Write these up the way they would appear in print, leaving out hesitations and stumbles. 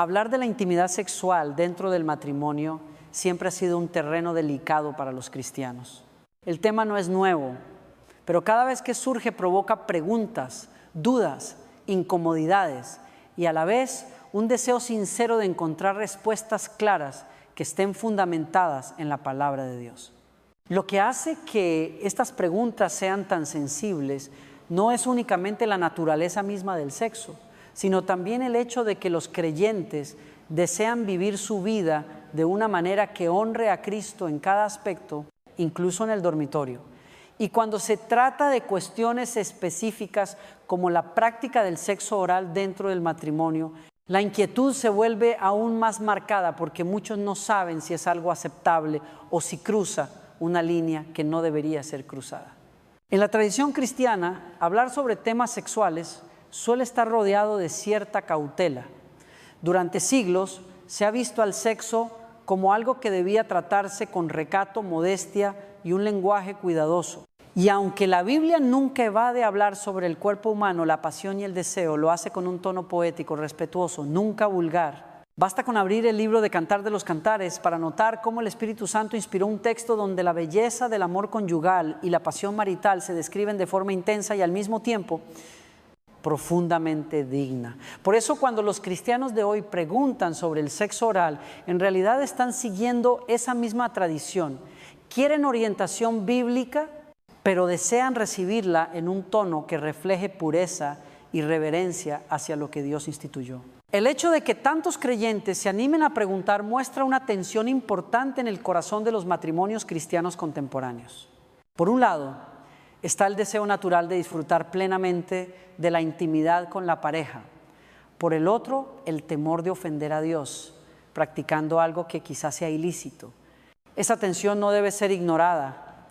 Hablar de la intimidad sexual dentro del matrimonio siempre ha sido un terreno delicado para los cristianos. El tema no es nuevo, pero cada vez que surge provoca preguntas, dudas, incomodidades y a la vez un deseo sincero de encontrar respuestas claras que estén fundamentadas en la palabra de Dios. Lo que hace que estas preguntas sean tan sensibles no es únicamente la naturaleza misma del sexo, sino también el hecho de que los creyentes desean vivir su vida de una manera que honre a Cristo en cada aspecto, incluso en el dormitorio. Y cuando se trata de cuestiones específicas como la práctica del sexo oral dentro del matrimonio, la inquietud se vuelve aún más marcada porque muchos no saben si es algo aceptable o si cruza una línea que no debería ser cruzada. En la tradición cristiana, hablar sobre temas sexuales suele estar rodeado de cierta cautela. Durante siglos se ha visto al sexo como algo que debía tratarse con recato, modestia y un lenguaje cuidadoso. Y aunque la Biblia nunca evade hablar sobre el cuerpo humano, la pasión y el deseo, lo hace con un tono poético, respetuoso, nunca vulgar. Basta con abrir el libro de Cantar de los Cantares para notar cómo el Espíritu Santo inspiró un texto donde la belleza del amor conyugal y la pasión marital se describen de forma intensa y al mismo tiempo profundamente digna. Por eso cuando los cristianos de hoy preguntan sobre el sexo oral, en realidad están siguiendo esa misma tradición. Quieren orientación bíblica, pero desean recibirla en un tono que refleje pureza y reverencia hacia lo que Dios instituyó. El hecho de que tantos creyentes se animen a preguntar muestra una tensión importante en el corazón de los matrimonios cristianos contemporáneos. Por un lado, está el deseo natural de disfrutar plenamente de la intimidad con la pareja. Por el otro, el temor de ofender a Dios, practicando algo que quizás sea ilícito. Esa tensión no debe ser ignorada,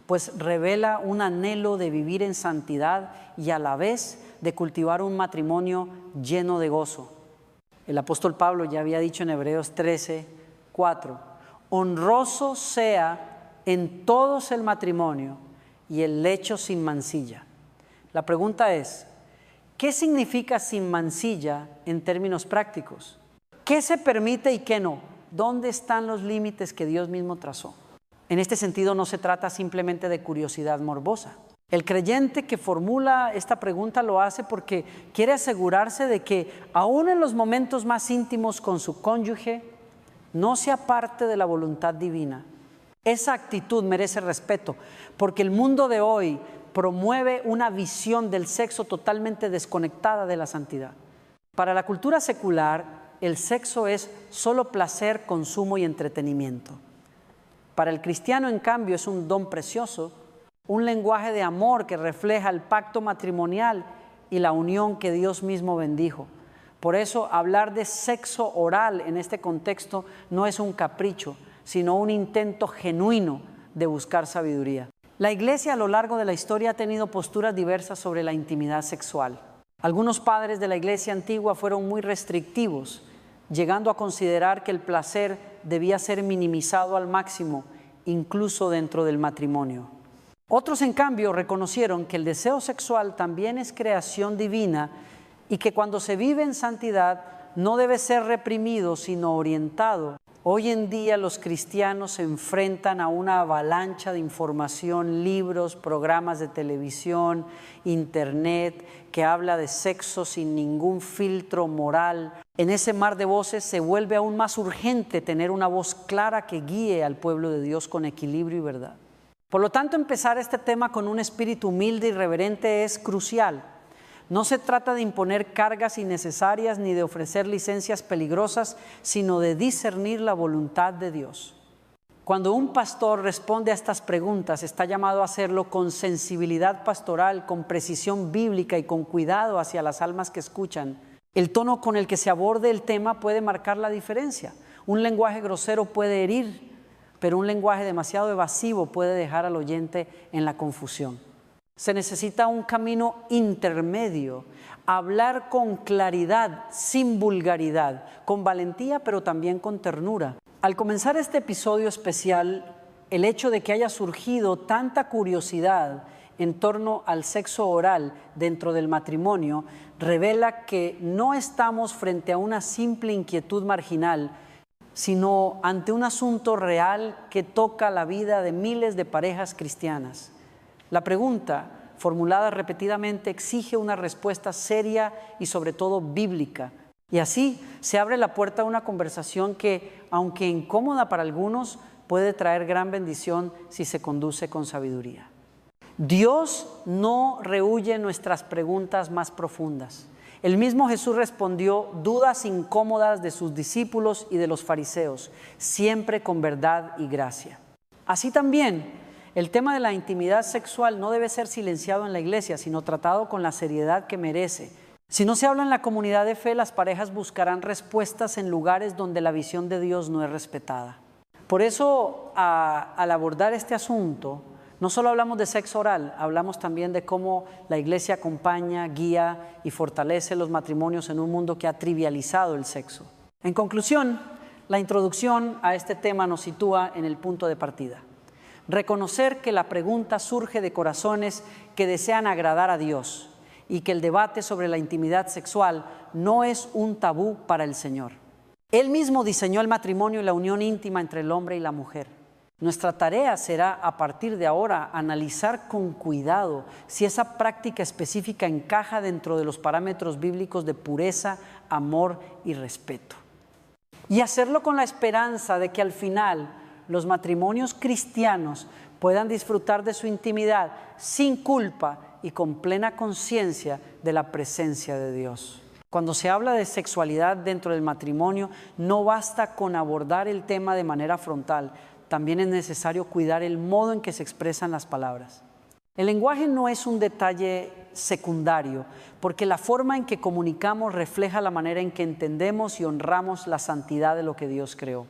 pues revela un anhelo de vivir en santidad y a la vez de cultivar un matrimonio lleno de gozo. El apóstol Pablo ya había dicho en Hebreos 13:4, honroso sea en todos el matrimonio y el lecho sin mancilla. La pregunta es, ¿qué significa sin mancilla en términos prácticos? ¿Qué se permite y qué no? ¿Dónde están los límites que Dios mismo trazó? En este sentido no se trata simplemente de curiosidad morbosa. El creyente que formula esta pregunta lo hace porque quiere asegurarse de que aún en los momentos más íntimos con su cónyuge no se aparte de la voluntad divina. Esa actitud merece respeto porque el mundo de hoy promueve una visión del sexo totalmente desconectada de la santidad. Para la cultura secular, el sexo es solo placer, consumo y entretenimiento. Para el cristiano, en cambio, es un don precioso, un lenguaje de amor que refleja el pacto matrimonial y la unión que Dios mismo bendijo. Por eso, hablar de sexo oral en este contexto no es un capricho, sino un intento genuino de buscar sabiduría. La Iglesia a lo largo de la historia ha tenido posturas diversas sobre la intimidad sexual. Algunos padres de la Iglesia antigua fueron muy restrictivos, llegando a considerar que el placer debía ser minimizado al máximo, incluso dentro del matrimonio. Otros, en cambio, reconocieron que el deseo sexual también es creación divina y que cuando se vive en santidad no debe ser reprimido, sino orientado. Hoy en día los cristianos se enfrentan a una avalancha de información, libros, programas de televisión, internet, que habla de sexo sin ningún filtro moral. En ese mar de voces se vuelve aún más urgente tener una voz clara que guíe al pueblo de Dios con equilibrio y verdad. Por lo tanto, empezar este tema con un espíritu humilde y reverente es crucial. No se trata de imponer cargas innecesarias ni de ofrecer licencias peligrosas, sino de discernir la voluntad de Dios. Cuando un pastor responde a estas preguntas, está llamado a hacerlo con sensibilidad pastoral, con precisión bíblica y con cuidado hacia las almas que escuchan. El tono con el que se aborde el tema puede marcar la diferencia. Un lenguaje grosero puede herir, pero un lenguaje demasiado evasivo puede dejar al oyente en la confusión. Se necesita un camino intermedio, hablar con claridad, sin vulgaridad, con valentía, pero también con ternura. Al comenzar este episodio especial, el hecho de que haya surgido tanta curiosidad en torno al sexo oral dentro del matrimonio revela que no estamos frente a una simple inquietud marginal, sino ante un asunto real que toca la vida de miles de parejas cristianas. La pregunta, formulada repetidamente, exige una respuesta seria y sobre todo bíblica. Y así se abre la puerta a una conversación que, aunque incómoda para algunos, puede traer gran bendición si se conduce con sabiduría. Dios no rehúye nuestras preguntas más profundas. El mismo Jesús respondió dudas incómodas de sus discípulos y de los fariseos, siempre con verdad y gracia. Así también, el tema de la intimidad sexual no debe ser silenciado en la iglesia, sino tratado con la seriedad que merece. Si no se habla en la comunidad de fe, las parejas buscarán respuestas en lugares donde la visión de Dios no es respetada. Por eso, al abordar este asunto, no solo hablamos de sexo oral, hablamos también de cómo la iglesia acompaña, guía y fortalece los matrimonios en un mundo que ha trivializado el sexo. En conclusión, la introducción a este tema nos sitúa en el punto de partida. Reconocer que la pregunta surge de corazones que desean agradar a Dios y que el debate sobre la intimidad sexual no es un tabú para el Señor. Él mismo diseñó el matrimonio y la unión íntima entre el hombre y la mujer. Nuestra tarea será, a partir de ahora, analizar con cuidado si esa práctica específica encaja dentro de los parámetros bíblicos de pureza, amor y respeto. Y hacerlo con la esperanza de que al final los matrimonios cristianos puedan disfrutar de su intimidad sin culpa y con plena conciencia de la presencia de Dios. Cuando se habla de sexualidad dentro del matrimonio, no basta con abordar el tema de manera frontal. También es necesario cuidar el modo en que se expresan las palabras. El lenguaje no es un detalle secundario, porque la forma en que comunicamos refleja la manera en que entendemos y honramos la santidad de lo que Dios creó.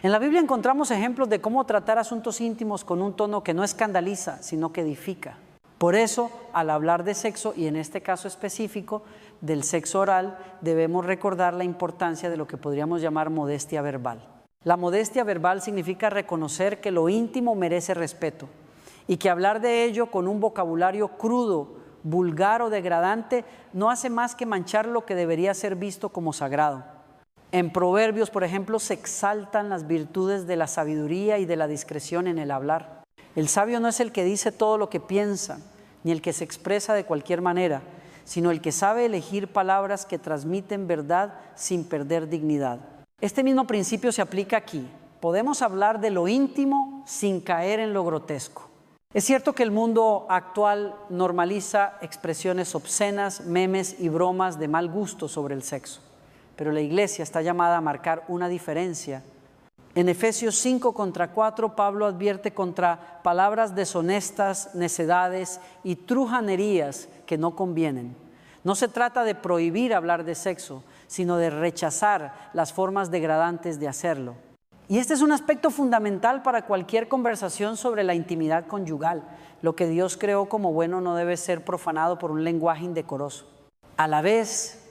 En la Biblia encontramos ejemplos de cómo tratar asuntos íntimos con un tono que no escandaliza, sino que edifica. Por eso, al hablar de sexo, y en este caso específico del sexo oral, debemos recordar la importancia de lo que podríamos llamar modestia verbal. La modestia verbal significa reconocer que lo íntimo merece respeto y que hablar de ello con un vocabulario crudo, vulgar o degradante no hace más que manchar lo que debería ser visto como sagrado. En Proverbios, por ejemplo, se exaltan las virtudes de la sabiduría y de la discreción en el hablar. El sabio no es el que dice todo lo que piensa, ni el que se expresa de cualquier manera, sino el que sabe elegir palabras que transmiten verdad sin perder dignidad. Este mismo principio se aplica aquí. Podemos hablar de lo íntimo sin caer en lo grotesco. Es cierto que el mundo actual normaliza expresiones obscenas, memes y bromas de mal gusto sobre el sexo, pero la iglesia está llamada a marcar una diferencia. En Efesios 5:4, Pablo advierte contra palabras deshonestas, necedades y truhanerías que no convienen. No se trata de prohibir hablar de sexo, sino de rechazar las formas degradantes de hacerlo. Y este es un aspecto fundamental para cualquier conversación sobre la intimidad conyugal. Lo que Dios creó como bueno no debe ser profanado por un lenguaje indecoroso. A la vez,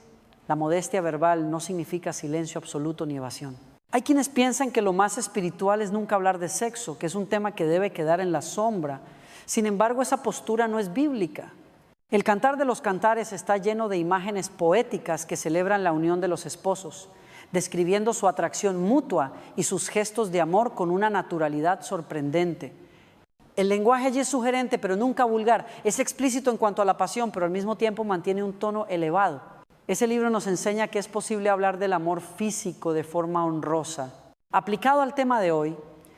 la modestia verbal no significa silencio absoluto ni evasión. Hay quienes piensan que lo más espiritual es nunca hablar de sexo, que es un tema que debe quedar en la sombra. Sin embargo, esa postura no es bíblica. El Cantar de los Cantares está lleno de imágenes poéticas que celebran la unión de los esposos, describiendo su atracción mutua y sus gestos de amor con una naturalidad sorprendente. El lenguaje allí es sugerente, pero nunca vulgar. Es explícito en cuanto a la pasión, pero al mismo tiempo mantiene un tono elevado. Ese libro nos enseña que es posible hablar del amor físico de forma honrosa. Aplicado al tema de hoy,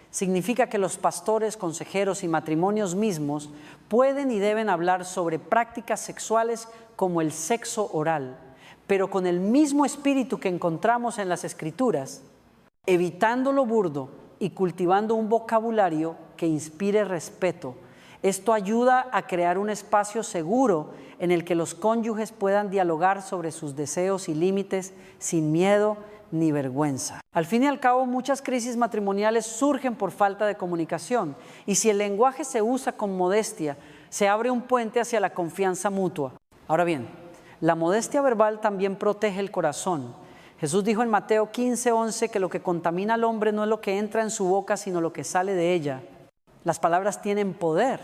significa que los pastores, consejeros y matrimonios mismos pueden y deben hablar sobre prácticas sexuales como el sexo oral, pero con el mismo espíritu que encontramos en las Escrituras, evitando lo burdo y cultivando un vocabulario que inspire respeto. Esto ayuda a crear un espacio seguro en el que los cónyuges puedan dialogar sobre sus deseos y límites sin miedo ni vergüenza. Al fin y al cabo, muchas crisis matrimoniales surgen por falta de comunicación, y si el lenguaje se usa con modestia, se abre un puente hacia la confianza mutua. Ahora bien, la modestia verbal también protege el corazón. Jesús dijo en Mateo 15:11 que lo que contamina al hombre no es lo que entra en su boca, sino lo que sale de ella. Las palabras tienen poder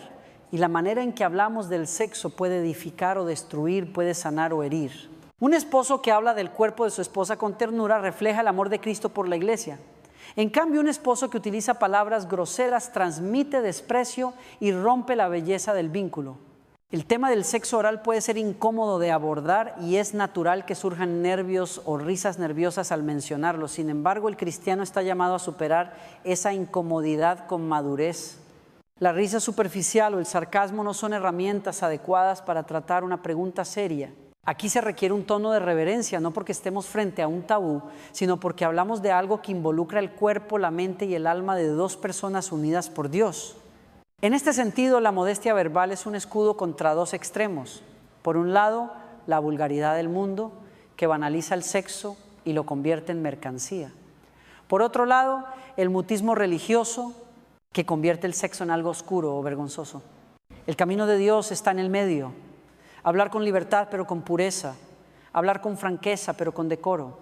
y la manera en que hablamos del sexo puede edificar o destruir, puede sanar o herir. Un esposo que habla del cuerpo de su esposa con ternura refleja el amor de Cristo por la iglesia. En cambio, un esposo que utiliza palabras groseras transmite desprecio y rompe la belleza del vínculo. El tema del sexo oral puede ser incómodo de abordar y es natural que surjan nervios o risas nerviosas al mencionarlo. Sin embargo, el cristiano está llamado a superar esa incomodidad con madurez. La risa superficial o el sarcasmo no son herramientas adecuadas para tratar una pregunta seria. Aquí se requiere un tono de reverencia, no porque estemos frente a un tabú, sino porque hablamos de algo que involucra el cuerpo, la mente y el alma de dos personas unidas por Dios. En este sentido, la modestia verbal es un escudo contra dos extremos. Por un lado, la vulgaridad del mundo, que banaliza el sexo y lo convierte en mercancía. Por otro lado, el mutismo religioso, que convierte el sexo en algo oscuro o vergonzoso. El camino de Dios está en el medio. Hablar con libertad pero con pureza. Hablar con franqueza pero con decoro.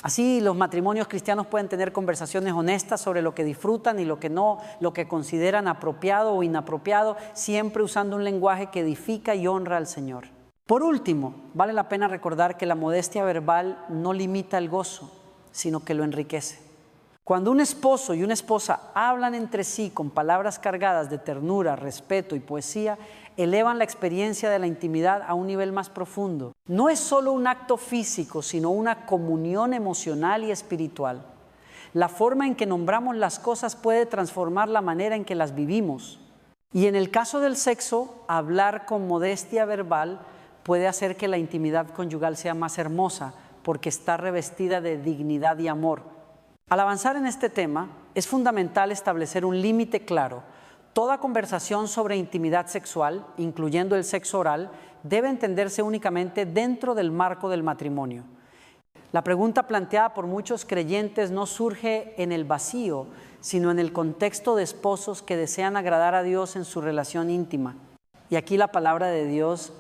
Así los matrimonios cristianos pueden tener conversaciones honestas sobre lo que disfrutan y lo que no, lo que consideran apropiado o inapropiado, siempre usando un lenguaje que edifica y honra al Señor. Por último, vale la pena recordar que la modestia verbal no limita el gozo, sino que lo enriquece. Cuando un esposo y una esposa hablan entre sí con palabras cargadas de ternura, respeto y poesía, elevan la experiencia de la intimidad a un nivel más profundo. No es solo un acto físico, sino una comunión emocional y espiritual. La forma en que nombramos las cosas puede transformar la manera en que las vivimos. Y en el caso del sexo, hablar con modestia verbal puede hacer que la intimidad conyugal sea más hermosa, porque está revestida de dignidad y amor. Al avanzar en este tema, es fundamental establecer un límite claro. Toda conversación sobre intimidad sexual, incluyendo el sexo oral, debe entenderse únicamente dentro del marco del matrimonio. La pregunta planteada por muchos creyentes no surge en el vacío, sino en el contexto de esposos que desean agradar a Dios en su relación íntima. Y aquí la palabra de Dios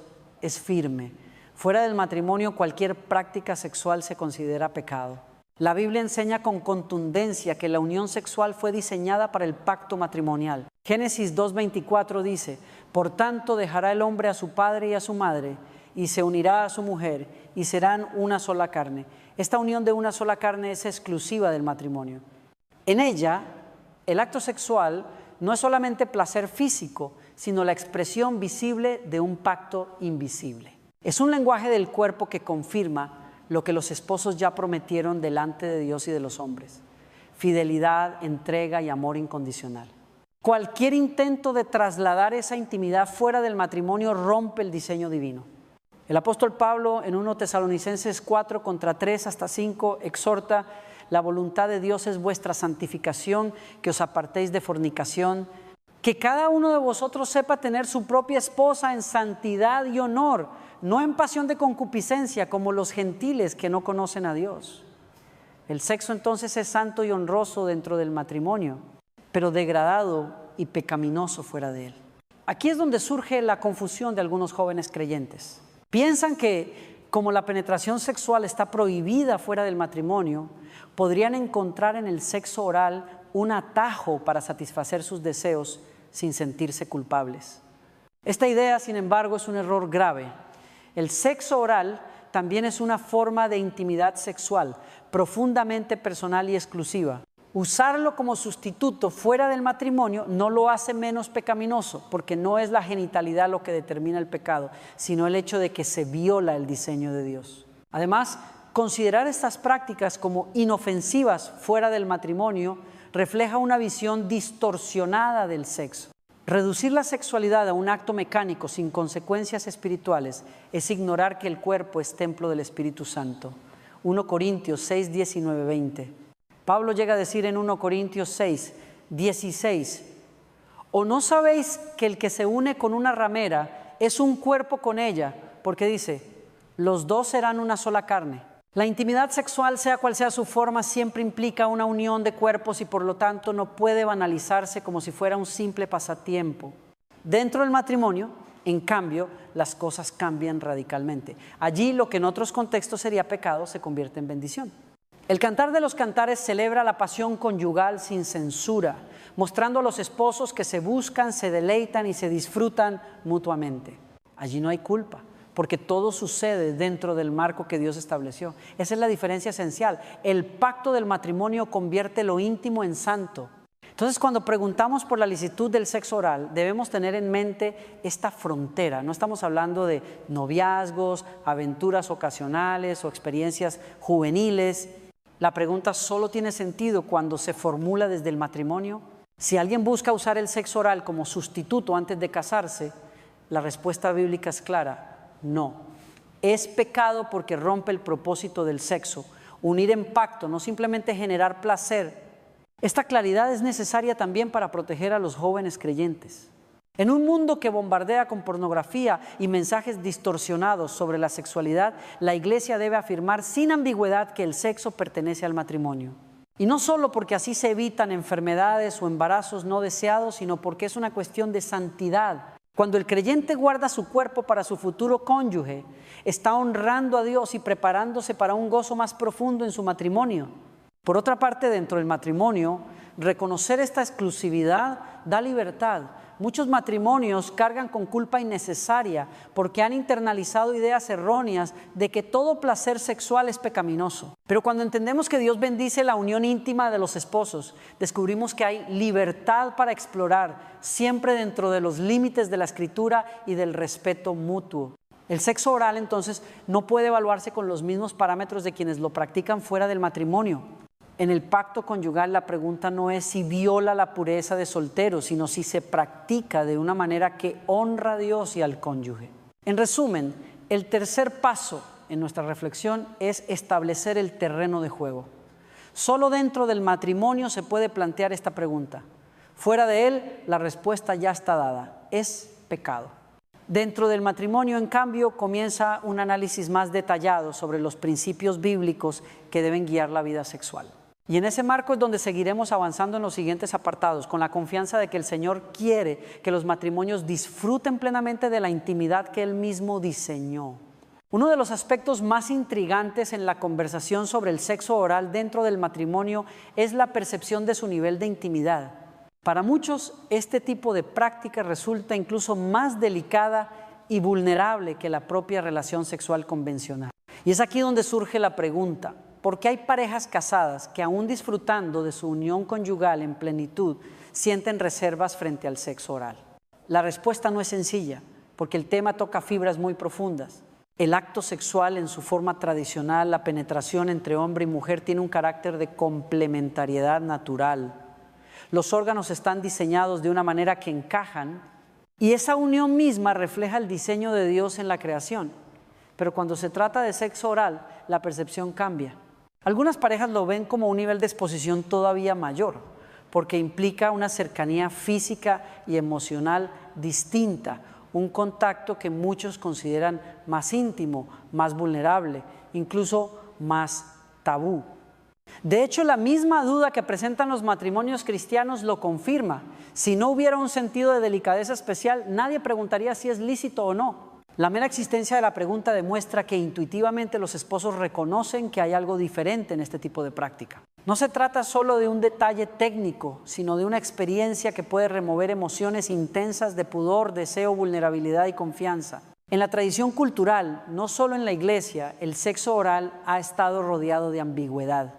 es firme. Fuera del matrimonio, cualquier práctica sexual se considera pecado. La Biblia enseña con contundencia que la unión sexual fue diseñada para el pacto matrimonial. Génesis 2:24 dice: por tanto dejará el hombre a su padre y a su madre, y se unirá a su mujer, y serán una sola carne. Esta unión de una sola carne es exclusiva del matrimonio. En ella, el acto sexual no es solamente placer físico, sino la expresión visible de un pacto invisible. Es un lenguaje del cuerpo que confirma lo que los esposos ya prometieron delante de Dios y de los hombres: fidelidad, entrega y amor incondicional. Cualquier intento de trasladar esa intimidad fuera del matrimonio rompe el diseño divino. El apóstol Pablo en 1 Tesalonicenses 4, contra 3 hasta 5, exhorta: la voluntad de Dios es vuestra santificación, que os apartéis de fornicación, que cada uno de vosotros sepa tener su propia esposa en santidad y honor, no en pasión de concupiscencia como los gentiles que no conocen a Dios. El sexo entonces es santo y honroso dentro del matrimonio, pero degradado y pecaminoso fuera de él. Aquí es donde surge la confusión de algunos jóvenes creyentes. Piensan que como la penetración sexual está prohibida fuera del matrimonio, podrían encontrar en el sexo oral un atajo para satisfacer sus deseos sin sentirse culpables. Esta idea, sin embargo, es un error grave. El sexo oral también es una forma de intimidad sexual, profundamente personal y exclusiva. Usarlo como sustituto fuera del matrimonio no lo hace menos pecaminoso, porque no es la genitalidad lo que determina el pecado, sino el hecho de que se viola el diseño de Dios. Además, considerar estas prácticas como inofensivas fuera del matrimonio refleja una visión distorsionada del sexo. Reducir la sexualidad a un acto mecánico sin consecuencias espirituales es ignorar que el cuerpo es templo del Espíritu Santo. 1 Corintios 6, 19, 20. Pablo llega a decir en 1 Corintios 6, 16: ¿o no sabéis que el que se une con una ramera es un cuerpo con ella? Porque dice: los dos serán una sola carne. La intimidad sexual, sea cual sea su forma, siempre implica una unión de cuerpos y por lo tanto no puede banalizarse como si fuera un simple pasatiempo. Dentro del matrimonio, en cambio, las cosas cambian radicalmente. Allí lo que en otros contextos sería pecado se convierte en bendición. El Cantar de los Cantares celebra la pasión conyugal sin censura. mostrando a los esposos que se buscan, se deleitan y se disfrutan mutuamente. Allí no hay culpa, porque todo sucede dentro del marco que Dios estableció. Esa es la diferencia esencial. El pacto del matrimonio convierte lo íntimo en santo. Entonces, cuando preguntamos por la licitud del sexo oral, debemos tener en mente esta frontera. No estamos hablando de noviazgos, aventuras ocasionales o experiencias juveniles. La pregunta solo tiene sentido cuando se formula desde el matrimonio. Si alguien busca usar el sexo oral como sustituto antes de casarse, la respuesta bíblica es clara: no. Es pecado porque rompe el propósito del sexo. Unir en pacto, no simplemente generar placer. Esta claridad es necesaria también para proteger a los jóvenes creyentes. En un mundo que bombardea con pornografía y mensajes distorsionados sobre la sexualidad, la Iglesia debe afirmar sin ambigüedad que el sexo pertenece al matrimonio. Y no solo porque así se evitan enfermedades o embarazos no deseados, sino porque es una cuestión de santidad. Cuando el creyente guarda su cuerpo para su futuro cónyuge, está honrando a Dios y preparándose para un gozo más profundo en su matrimonio. Por otra parte, dentro del matrimonio, reconocer esta exclusividad da libertad. Muchos matrimonios cargan con culpa innecesaria porque han internalizado ideas erróneas de que todo placer sexual es pecaminoso. Pero cuando entendemos que Dios bendice la unión íntima de los esposos, descubrimos que hay libertad para explorar, siempre dentro de los límites de la Escritura y del respeto mutuo. El sexo oral, entonces, no puede evaluarse con los mismos parámetros de quienes lo practican fuera del matrimonio. En el pacto conyugal la pregunta no es si viola la pureza de soltero, sino si se practica de una manera que honra a Dios y al cónyuge. En resumen, el tercer paso en nuestra reflexión es establecer el terreno de juego. Solo dentro del matrimonio se puede plantear esta pregunta. Fuera de él, la respuesta ya está dada: es pecado. Dentro del matrimonio, en cambio, comienza un análisis más detallado sobre los principios bíblicos que deben guiar la vida sexual. Y en ese marco es donde seguiremos avanzando en los siguientes apartados, con la confianza de que el Señor quiere que los matrimonios disfruten plenamente de la intimidad que Él mismo diseñó. Uno de los aspectos más intrigantes en la conversación sobre el sexo oral dentro del matrimonio es la percepción de su nivel de intimidad. Para muchos, este tipo de práctica resulta incluso más delicada y vulnerable que la propia relación sexual convencional. Y es aquí donde surge la pregunta: ¿por qué hay parejas casadas que, aún disfrutando de su unión conyugal en plenitud, sienten reservas frente al sexo oral? La respuesta no es sencilla, porque el tema toca fibras muy profundas. El acto sexual en su forma tradicional, la penetración entre hombre y mujer, tiene un carácter de complementariedad natural. Los órganos están diseñados de una manera que encajan, y esa unión misma refleja el diseño de Dios en la creación. Pero cuando se trata de sexo oral, la percepción cambia. Algunas parejas lo ven como un nivel de exposición todavía mayor, porque implica una cercanía física y emocional distinta, un contacto que muchos consideran más íntimo, más vulnerable, incluso más tabú. De hecho, la misma duda que presentan los matrimonios cristianos lo confirma. Si no hubiera un sentido de delicadeza especial, nadie preguntaría si es lícito o no. La mera existencia de la pregunta demuestra que intuitivamente los esposos reconocen que hay algo diferente en este tipo de práctica. No se trata solo de un detalle técnico, sino de una experiencia que puede remover emociones intensas de pudor, deseo, vulnerabilidad y confianza. En la tradición cultural, no solo en la iglesia, el sexo oral ha estado rodeado de ambigüedad.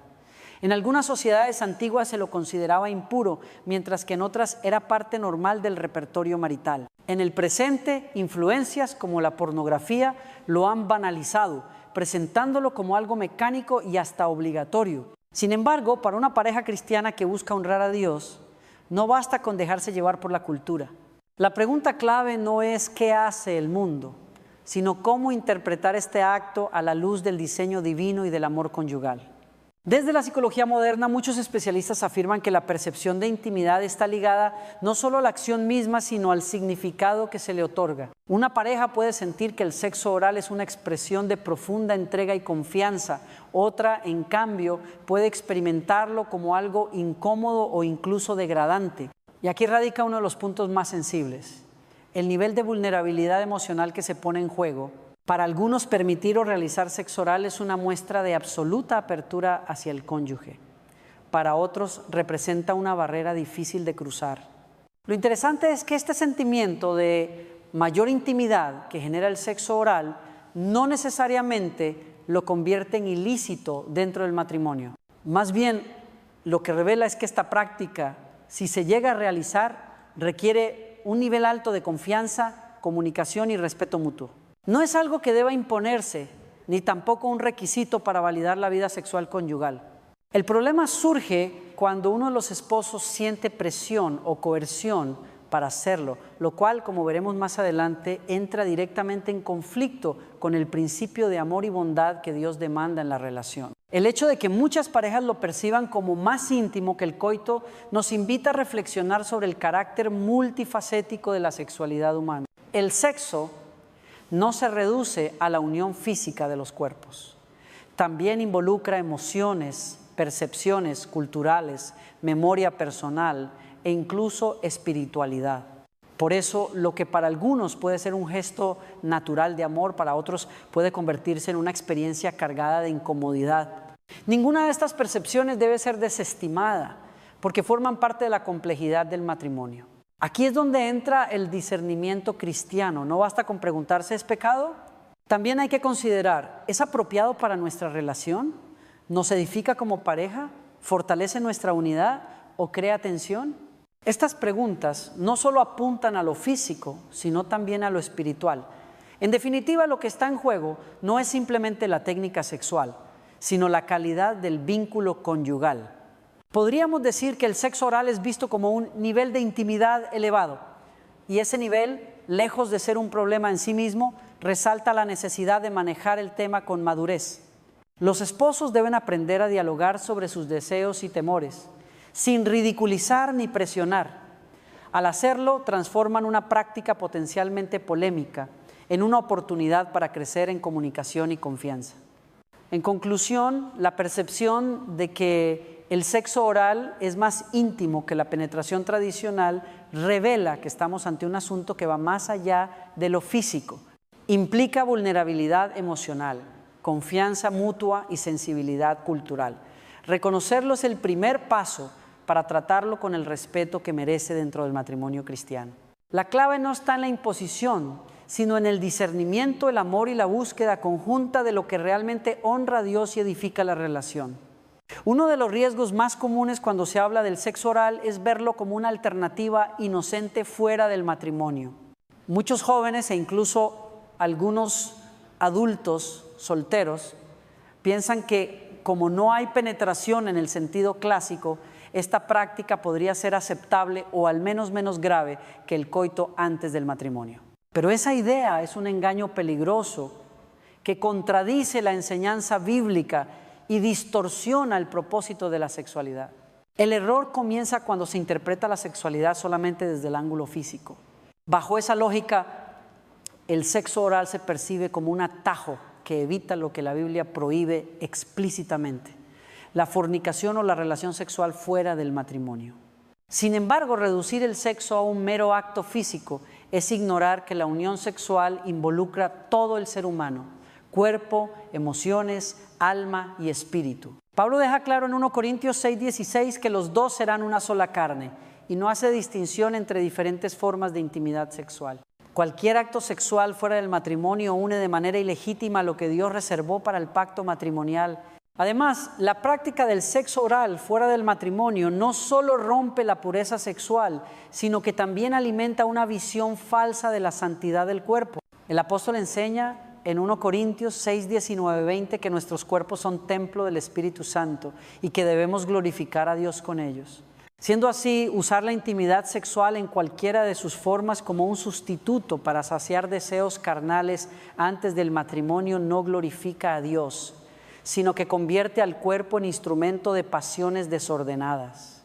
En algunas sociedades antiguas se lo consideraba impuro, mientras que en otras era parte normal del repertorio marital. En el presente, influencias como la pornografía lo han banalizado, presentándolo como algo mecánico y hasta obligatorio. Sin embargo, para una pareja cristiana que busca honrar a Dios, no basta con dejarse llevar por la cultura. La pregunta clave no es qué hace el mundo, sino cómo interpretar este acto a la luz del diseño divino y del amor conyugal. Desde la psicología moderna, muchos especialistas afirman que la percepción de intimidad está ligada no solo a la acción misma, sino al significado que se le otorga. Una pareja puede sentir que el sexo oral es una expresión de profunda entrega y confianza. Otra, en cambio, puede experimentarlo como algo incómodo o incluso degradante. Y aquí radica uno de los puntos más sensibles: el nivel de vulnerabilidad emocional que se pone en juego. Para algunos, permitir o realizar sexo oral es una muestra de absoluta apertura hacia el cónyuge. para otros representa una barrera difícil de cruzar. Lo interesante es que este sentimiento de mayor intimidad que genera el sexo oral no necesariamente lo convierte en ilícito dentro del matrimonio. Más bien, lo que revela es que esta práctica, si se llega a realizar, requiere un nivel alto de confianza, comunicación y respeto mutuo. No es algo que deba imponerse, ni tampoco un requisito para validar la vida sexual conyugal. El problema surge cuando uno de los esposos siente presión o coerción para hacerlo, lo cual, como veremos más adelante, entra directamente en conflicto con el principio de amor y bondad que Dios demanda en la relación. El hecho de que muchas parejas lo perciban como más íntimo que el coito nos invita a reflexionar sobre el carácter multifacético de la sexualidad humana. El sexo no se reduce a la unión física de los cuerpos. También involucra emociones, percepciones culturales, memoria personal e incluso espiritualidad. Por eso, lo que para algunos puede ser un gesto natural de amor, para otros puede convertirse en una experiencia cargada de incomodidad. Ninguna de estas percepciones debe ser desestimada, porque forman parte de la complejidad del matrimonio. Aquí es donde entra el discernimiento cristiano. No basta con preguntarse, ¿es pecado? También hay que considerar, ¿es apropiado para nuestra relación? ¿Nos edifica como pareja? ¿Fortalece nuestra unidad o crea tensión? Estas preguntas no solo apuntan a lo físico, sino también a lo espiritual. En definitiva, lo que está en juego no es simplemente la técnica sexual, sino la calidad del vínculo conyugal. Podríamos decir que el sexo oral es visto como un nivel de intimidad elevado, y ese nivel, lejos de ser un problema en sí mismo, resalta la necesidad de manejar el tema con madurez. Los esposos deben aprender a dialogar sobre sus deseos y temores, sin ridiculizar ni presionar. Al hacerlo, transforman una práctica potencialmente polémica en una oportunidad para crecer en comunicación y confianza. En conclusión, la percepción de que el sexo oral es más íntimo que la penetración tradicional revela que estamos ante un asunto que va más allá de lo físico. Implica vulnerabilidad emocional, confianza mutua y sensibilidad cultural. Reconocerlo es el primer paso para tratarlo con el respeto que merece dentro del matrimonio cristiano. La clave no está en la imposición, sino en el discernimiento, el amor y la búsqueda conjunta de lo que realmente honra a Dios y edifica la relación. Uno de los riesgos más comunes cuando se habla del sexo oral es verlo como una alternativa inocente fuera del matrimonio. Muchos jóvenes e incluso algunos adultos solteros piensan que como no hay penetración en el sentido clásico, esta práctica podría ser aceptable o al menos menos grave que el coito antes del matrimonio. Pero esa idea es un engaño peligroso que contradice la enseñanza bíblica y distorsiona el propósito de la sexualidad. El error comienza cuando se interpreta la sexualidad solamente desde el ángulo físico. Bajo esa lógica, el sexo oral se percibe como un atajo que evita lo que la Biblia prohíbe explícitamente: la fornicación o la relación sexual fuera del matrimonio. Sin embargo, reducir el sexo a un mero acto físico es ignorar que la unión sexual involucra todo el ser humano: cuerpo, emociones, alma y espíritu. Pablo deja claro en 1 Corintios 6:16 que los dos serán una sola carne y no hace distinción entre diferentes formas de intimidad sexual. Cualquier acto sexual fuera del matrimonio une de manera ilegítima lo que Dios reservó para el pacto matrimonial. Además, la práctica del sexo oral fuera del matrimonio no solo rompe la pureza sexual, sino que también alimenta una visión falsa de la santidad del cuerpo. El apóstol enseña en 1 Corintios 6, 19, 20 que nuestros cuerpos son templo del Espíritu Santo y que debemos glorificar a Dios con ellos. Siendo así, usar la intimidad sexual en cualquiera de sus formas como un sustituto para saciar deseos carnales antes del matrimonio no glorifica a Dios, sino que convierte al cuerpo en instrumento de pasiones desordenadas.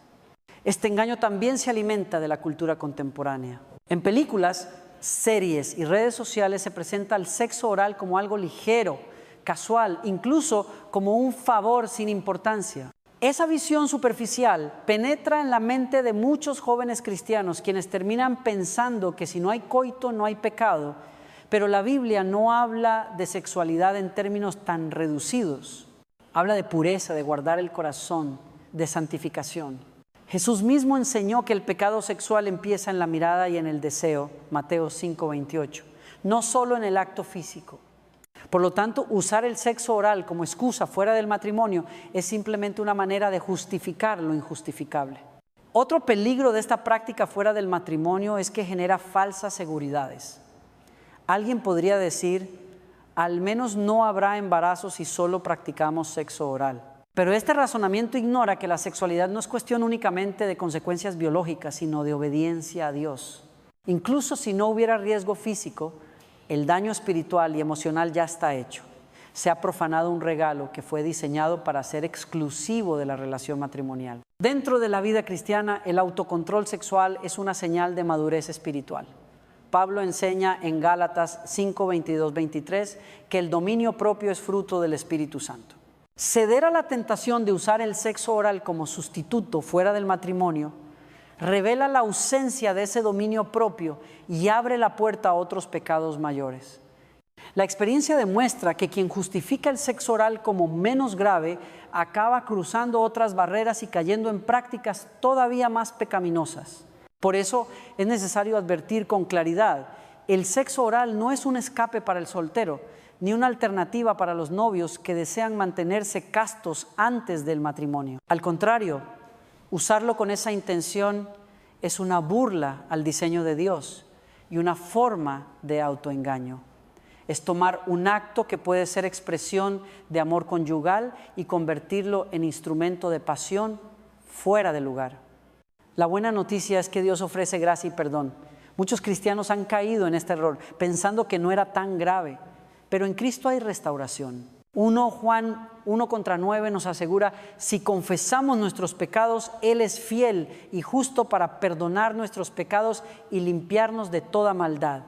Este engaño también se alimenta de la cultura contemporánea. En películas, series y redes sociales se presenta el sexo oral como algo ligero, casual, incluso como un favor sin importancia. Esa visión superficial penetra en la mente de muchos jóvenes cristianos, quienes terminan pensando que si no hay coito no hay pecado, pero la Biblia no habla de sexualidad en términos tan reducidos. Habla de pureza, de guardar el corazón, de santificación. Jesús mismo enseñó que el pecado sexual empieza en la mirada y en el deseo, Mateo 5:28, no solo en el acto físico. Por lo tanto, usar el sexo oral como excusa fuera del matrimonio es simplemente una manera de justificar lo injustificable. Otro peligro de esta práctica fuera del matrimonio es que genera falsas seguridades. Alguien podría decir, al menos no habrá embarazo si solo practicamos sexo oral. Pero este razonamiento ignora que la sexualidad no es cuestión únicamente de consecuencias biológicas, sino de obediencia a Dios. Incluso si no hubiera riesgo físico, el daño espiritual y emocional ya está hecho. Se ha profanado un regalo que fue diseñado para ser exclusivo de la relación matrimonial. Dentro de la vida cristiana, el autocontrol sexual es una señal de madurez espiritual. Pablo enseña en Gálatas 5:22-23 que el dominio propio es fruto del Espíritu Santo. Ceder a la tentación de usar el sexo oral como sustituto fuera del matrimonio revela la ausencia de ese dominio propio y abre la puerta a otros pecados mayores. La experiencia demuestra que quien justifica el sexo oral como menos grave acaba cruzando otras barreras y cayendo en prácticas todavía más pecaminosas. Por eso es necesario advertir con claridad: el sexo oral no es un escape para el soltero, ni una alternativa para los novios que desean mantenerse castos antes del matrimonio. Al contrario, usarlo con esa intención es una burla al diseño de Dios y una forma de autoengaño. Es tomar un acto que puede ser expresión de amor conyugal y convertirlo en instrumento de pasión fuera de lugar. La buena noticia es que Dios ofrece gracia y perdón. Muchos cristianos han caído en este error, pensando que no era tan grave, pero en Cristo hay restauración. 1 Juan 1:9 nos asegura: si confesamos nuestros pecados, Él es fiel y justo para perdonar nuestros pecados y limpiarnos de toda maldad.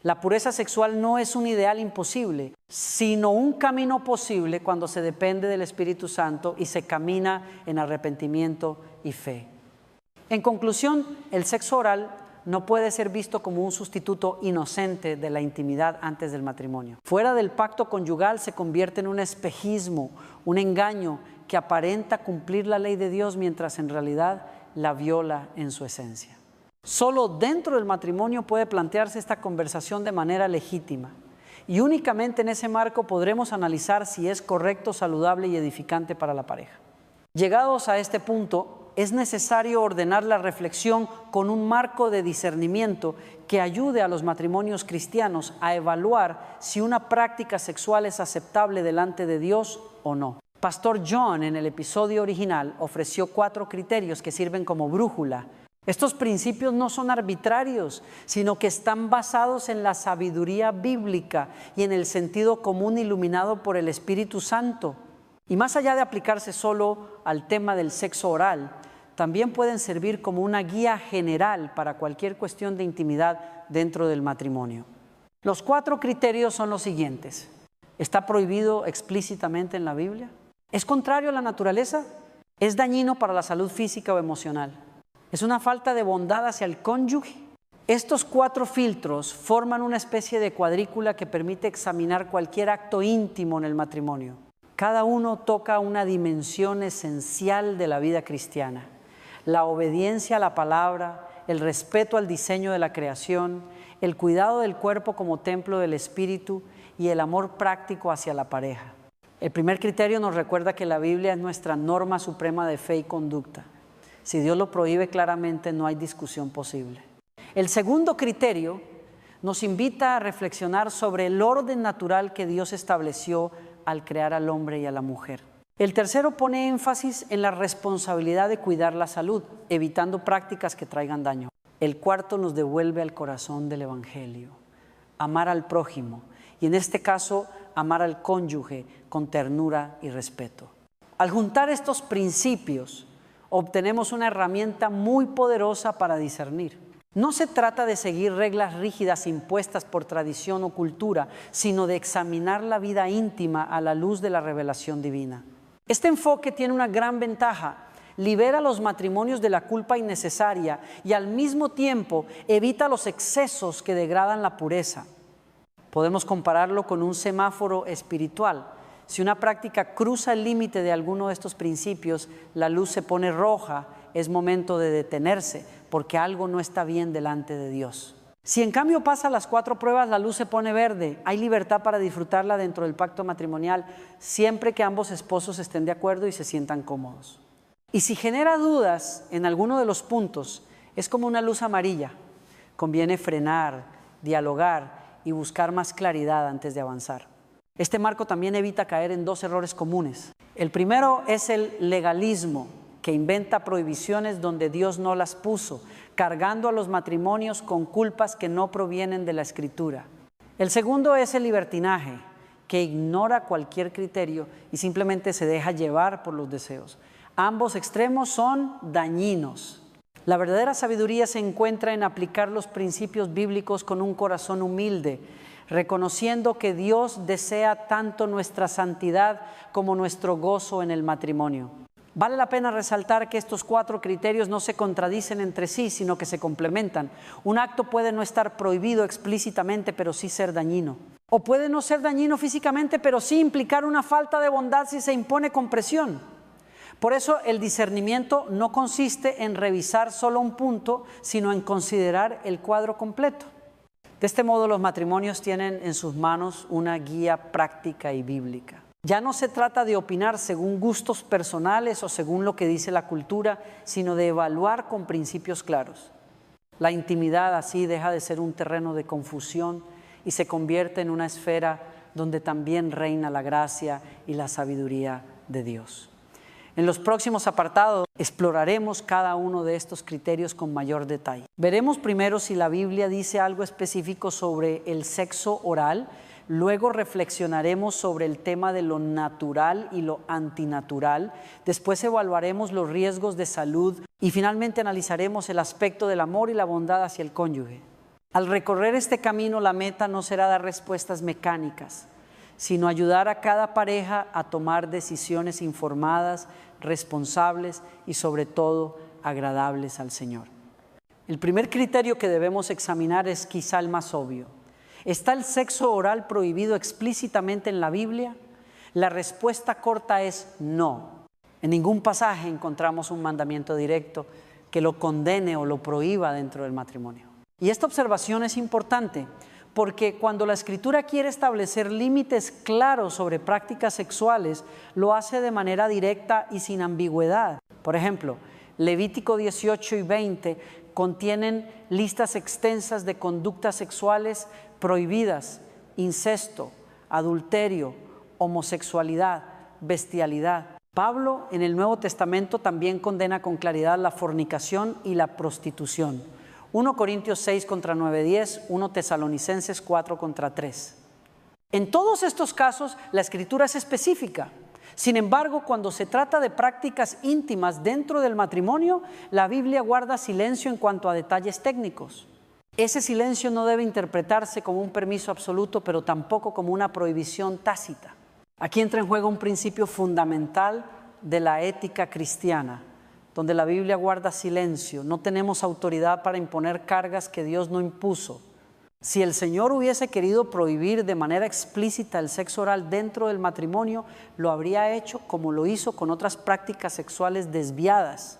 La pureza sexual no es un ideal imposible, sino un camino posible cuando se depende del Espíritu Santo y se camina en arrepentimiento y fe. En conclusión, el sexo oral no puede ser visto como un sustituto inocente de la intimidad antes del matrimonio. Fuera del pacto conyugal se convierte en un espejismo, un engaño que aparenta cumplir la ley de Dios mientras en realidad la viola en su esencia. Solo dentro del matrimonio puede plantearse esta conversación de manera legítima, y únicamente en ese marco podremos analizar si es correcto, saludable y edificante para la pareja. Llegados a este punto, es necesario ordenar la reflexión con un marco de discernimiento que ayude a los matrimonios cristianos a evaluar si una práctica sexual es aceptable delante de Dios o no. Pastor John, en el episodio original, ofreció 4 criterios que sirven como brújula. Estos principios no son arbitrarios, sino que están basados en la sabiduría bíblica y en el sentido común iluminado por el Espíritu Santo. Y más allá de aplicarse solo al tema del sexo oral, también pueden servir como una guía general para cualquier cuestión de intimidad dentro del matrimonio. Los 4 criterios son los siguientes. ¿Está prohibido explícitamente en la Biblia? ¿Es contrario a la naturaleza? ¿Es dañino para la salud física o emocional? ¿Es una falta de bondad hacia el cónyuge? Estos 4 filtros forman una especie de cuadrícula que permite examinar cualquier acto íntimo en el matrimonio. Cada uno toca una dimensión esencial de la vida cristiana: la obediencia a la palabra, el respeto al diseño de la creación, el cuidado del cuerpo como templo del Espíritu y el amor práctico hacia la pareja. El primer criterio nos recuerda que la Biblia es nuestra norma suprema de fe y conducta. Si Dios lo prohíbe claramente, no hay discusión posible. El segundo criterio nos invita a reflexionar sobre el orden natural que Dios estableció al crear al hombre y a la mujer. El tercero pone énfasis en la responsabilidad de cuidar la salud, evitando prácticas que traigan daño. El cuarto nos devuelve al corazón del Evangelio: amar al prójimo, y en este caso, amar al cónyuge con ternura y respeto. Al juntar estos principios, obtenemos una herramienta muy poderosa para discernir. No se trata de seguir reglas rígidas impuestas por tradición o cultura, sino de examinar la vida íntima a la luz de la revelación divina. Este enfoque tiene una gran ventaja: libera a los matrimonios de la culpa innecesaria y al mismo tiempo evita los excesos que degradan la pureza. Podemos compararlo con un semáforo espiritual. Si una práctica cruza el límite de alguno de estos principios, la luz se pone roja, es momento de detenerse, porque algo no está bien delante de Dios. Si en cambio pasa las 4 pruebas, la luz se pone verde, hay libertad para disfrutarla dentro del pacto matrimonial, siempre que ambos esposos estén de acuerdo y se sientan cómodos. Y si genera dudas en alguno de los puntos, es como una luz amarilla. Conviene frenar, dialogar y buscar más claridad antes de avanzar. Este marco también evita caer en 2 errores comunes. El primero es el legalismo, que inventa prohibiciones donde Dios no las puso, cargando a los matrimonios con culpas que no provienen de la Escritura. El segundo es el libertinaje, que ignora cualquier criterio y simplemente se deja llevar por los deseos. Ambos extremos son dañinos. La verdadera sabiduría se encuentra en aplicar los principios bíblicos con un corazón humilde, reconociendo que Dios desea tanto nuestra santidad como nuestro gozo en el matrimonio. Vale la pena resaltar que estos 4 criterios no se contradicen entre sí, sino que se complementan. Un acto puede no estar prohibido explícitamente, pero sí ser dañino. O puede no ser dañino físicamente, pero sí implicar una falta de bondad si se impone con presión. Por eso el discernimiento no consiste en revisar solo un punto, sino en considerar el cuadro completo. De este modo, los matrimonios tienen en sus manos una guía práctica y bíblica. Ya no se trata de opinar según gustos personales o según lo que dice la cultura, sino de evaluar con principios claros. La intimidad así deja de ser un terreno de confusión y se convierte en una esfera donde también reina la gracia y la sabiduría de Dios. En los próximos apartados exploraremos cada uno de estos criterios con mayor detalle. Veremos primero si la Biblia dice algo específico sobre el sexo oral. Luego reflexionaremos sobre el tema de lo natural y lo antinatural. Después evaluaremos los riesgos de salud y finalmente analizaremos el aspecto del amor y la bondad hacia el cónyuge. Al recorrer este camino, la meta no será dar respuestas mecánicas, sino ayudar a cada pareja a tomar decisiones informadas, responsables y sobre todo agradables al Señor. El primer criterio que debemos examinar es quizá el más obvio. ¿Está el sexo oral prohibido explícitamente en la Biblia? La respuesta corta es no. En ningún pasaje encontramos un mandamiento directo que lo condene o lo prohíba dentro del matrimonio. Y esta observación es importante porque cuando la Escritura quiere establecer límites claros sobre prácticas sexuales, lo hace de manera directa y sin ambigüedad. Por ejemplo, Levítico 18 y 20 contienen listas extensas de conductas sexuales prohibidas: incesto, adulterio, homosexualidad, bestialidad. Pablo en el Nuevo Testamento también condena con claridad la fornicación y la prostitución. 1 Corintios 6 contra 9-10, 1 Tesalonicenses 4 contra 3. En todos estos casos la Escritura es específica. Sin embargo, cuando se trata de prácticas íntimas dentro del matrimonio, la Biblia guarda silencio en cuanto a detalles técnicos. Ese silencio no debe interpretarse como un permiso absoluto, pero tampoco como una prohibición tácita. Aquí entra en juego un principio fundamental de la ética cristiana, donde la Biblia guarda silencio. No tenemos autoridad para imponer cargas que Dios no impuso. Si el Señor hubiese querido prohibir de manera explícita el sexo oral dentro del matrimonio, lo habría hecho como lo hizo con otras prácticas sexuales desviadas.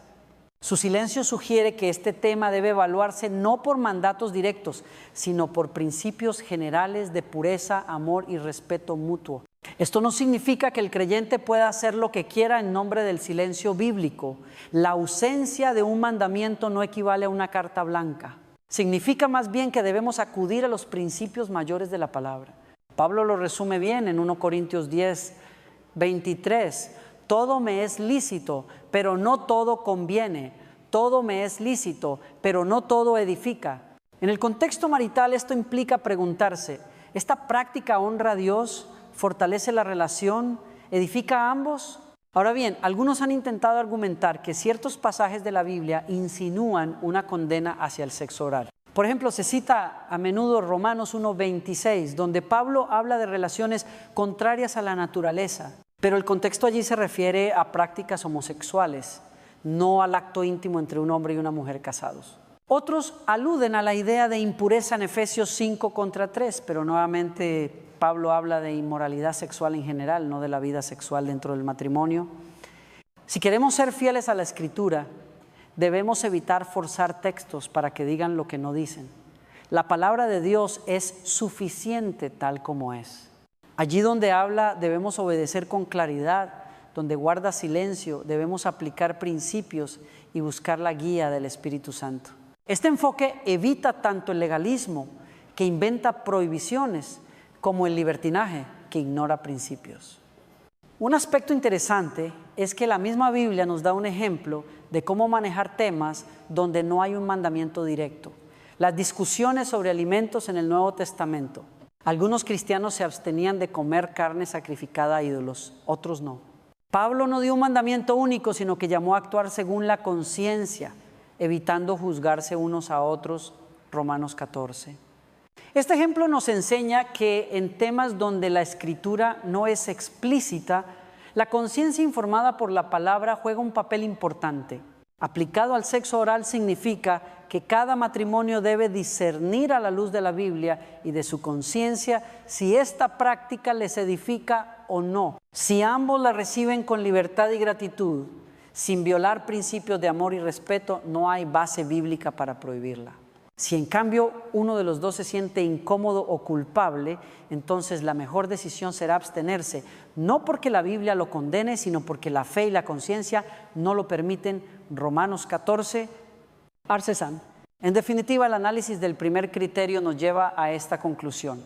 Su silencio sugiere que este tema debe evaluarse no por mandatos directos, sino por principios generales de pureza, amor y respeto mutuo. Esto no significa que el creyente pueda hacer lo que quiera en nombre del silencio bíblico. La ausencia de un mandamiento no equivale a una carta blanca. Significa más bien que debemos acudir a los principios mayores de la palabra. Pablo lo resume bien en 1 Corintios 10, 23. Todo me es lícito, pero no todo conviene. Todo me es lícito, pero no todo edifica. En el contexto marital esto implica preguntarse: ¿esta práctica honra a Dios? ¿Fortalece la relación? ¿Edifica a ambos? Ahora bien, algunos han intentado argumentar que ciertos pasajes de la Biblia insinúan una condena hacia el sexo oral. Por ejemplo, se cita a menudo Romanos 1:26, donde Pablo habla de relaciones contrarias a la naturaleza, pero el contexto allí se refiere a prácticas homosexuales, no al acto íntimo entre un hombre y una mujer casados. Otros aluden a la idea de impureza en Efesios 5 contra 3, pero nuevamente Pablo habla de inmoralidad sexual en general, no de la vida sexual dentro del matrimonio. Si queremos ser fieles a la Escritura, debemos evitar forzar textos para que digan lo que no dicen. La palabra de Dios es suficiente tal como es. Allí donde habla debemos obedecer con claridad, donde guarda silencio debemos aplicar principios y buscar la guía del Espíritu Santo. Este enfoque evita tanto el legalismo, que inventa prohibiciones, como el libertinaje, que ignora principios. Un aspecto interesante es que la misma Biblia nos da un ejemplo de cómo manejar temas donde no hay un mandamiento directo. Las discusiones sobre alimentos en el Nuevo Testamento. Algunos cristianos se abstenían de comer carne sacrificada a ídolos, otros no. Pablo no dio un mandamiento único, sino que llamó a actuar según la conciencia, evitando juzgarse unos a otros, Romanos 14. Este ejemplo nos enseña que en temas donde la Escritura no es explícita, la conciencia informada por la palabra juega un papel importante. Aplicado al sexo oral significa que cada matrimonio debe discernir a la luz de la Biblia y de su conciencia si esta práctica les edifica o no. Si ambos la reciben con libertad y gratitud, sin violar principios de amor y respeto, no hay base bíblica para prohibirla. Si en cambio uno de los dos se siente incómodo o culpable, entonces la mejor decisión será abstenerse, no porque la Biblia lo condene, sino porque la fe y la conciencia no lo permiten. Romanos 14, Arcesan. En definitiva, el análisis del primer criterio nos lleva a esta conclusión.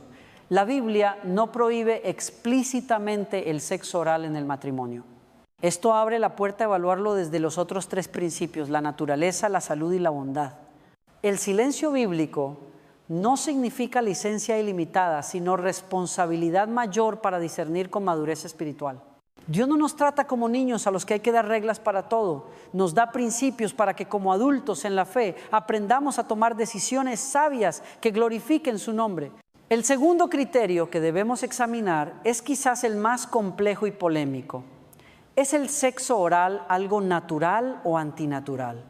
La Biblia no prohíbe explícitamente el sexo oral en el matrimonio. Esto abre la puerta a evaluarlo desde los otros tres principios: la naturaleza, la salud y la bondad. El silencio bíblico no significa licencia ilimitada, sino responsabilidad mayor para discernir con madurez espiritual. Dios no nos trata como niños a los que hay que dar reglas para todo. Nos da principios para que como adultos en la fe aprendamos a tomar decisiones sabias que glorifiquen su nombre. El segundo criterio que debemos examinar es quizás el más complejo y polémico. ¿Es el sexo oral algo natural o antinatural?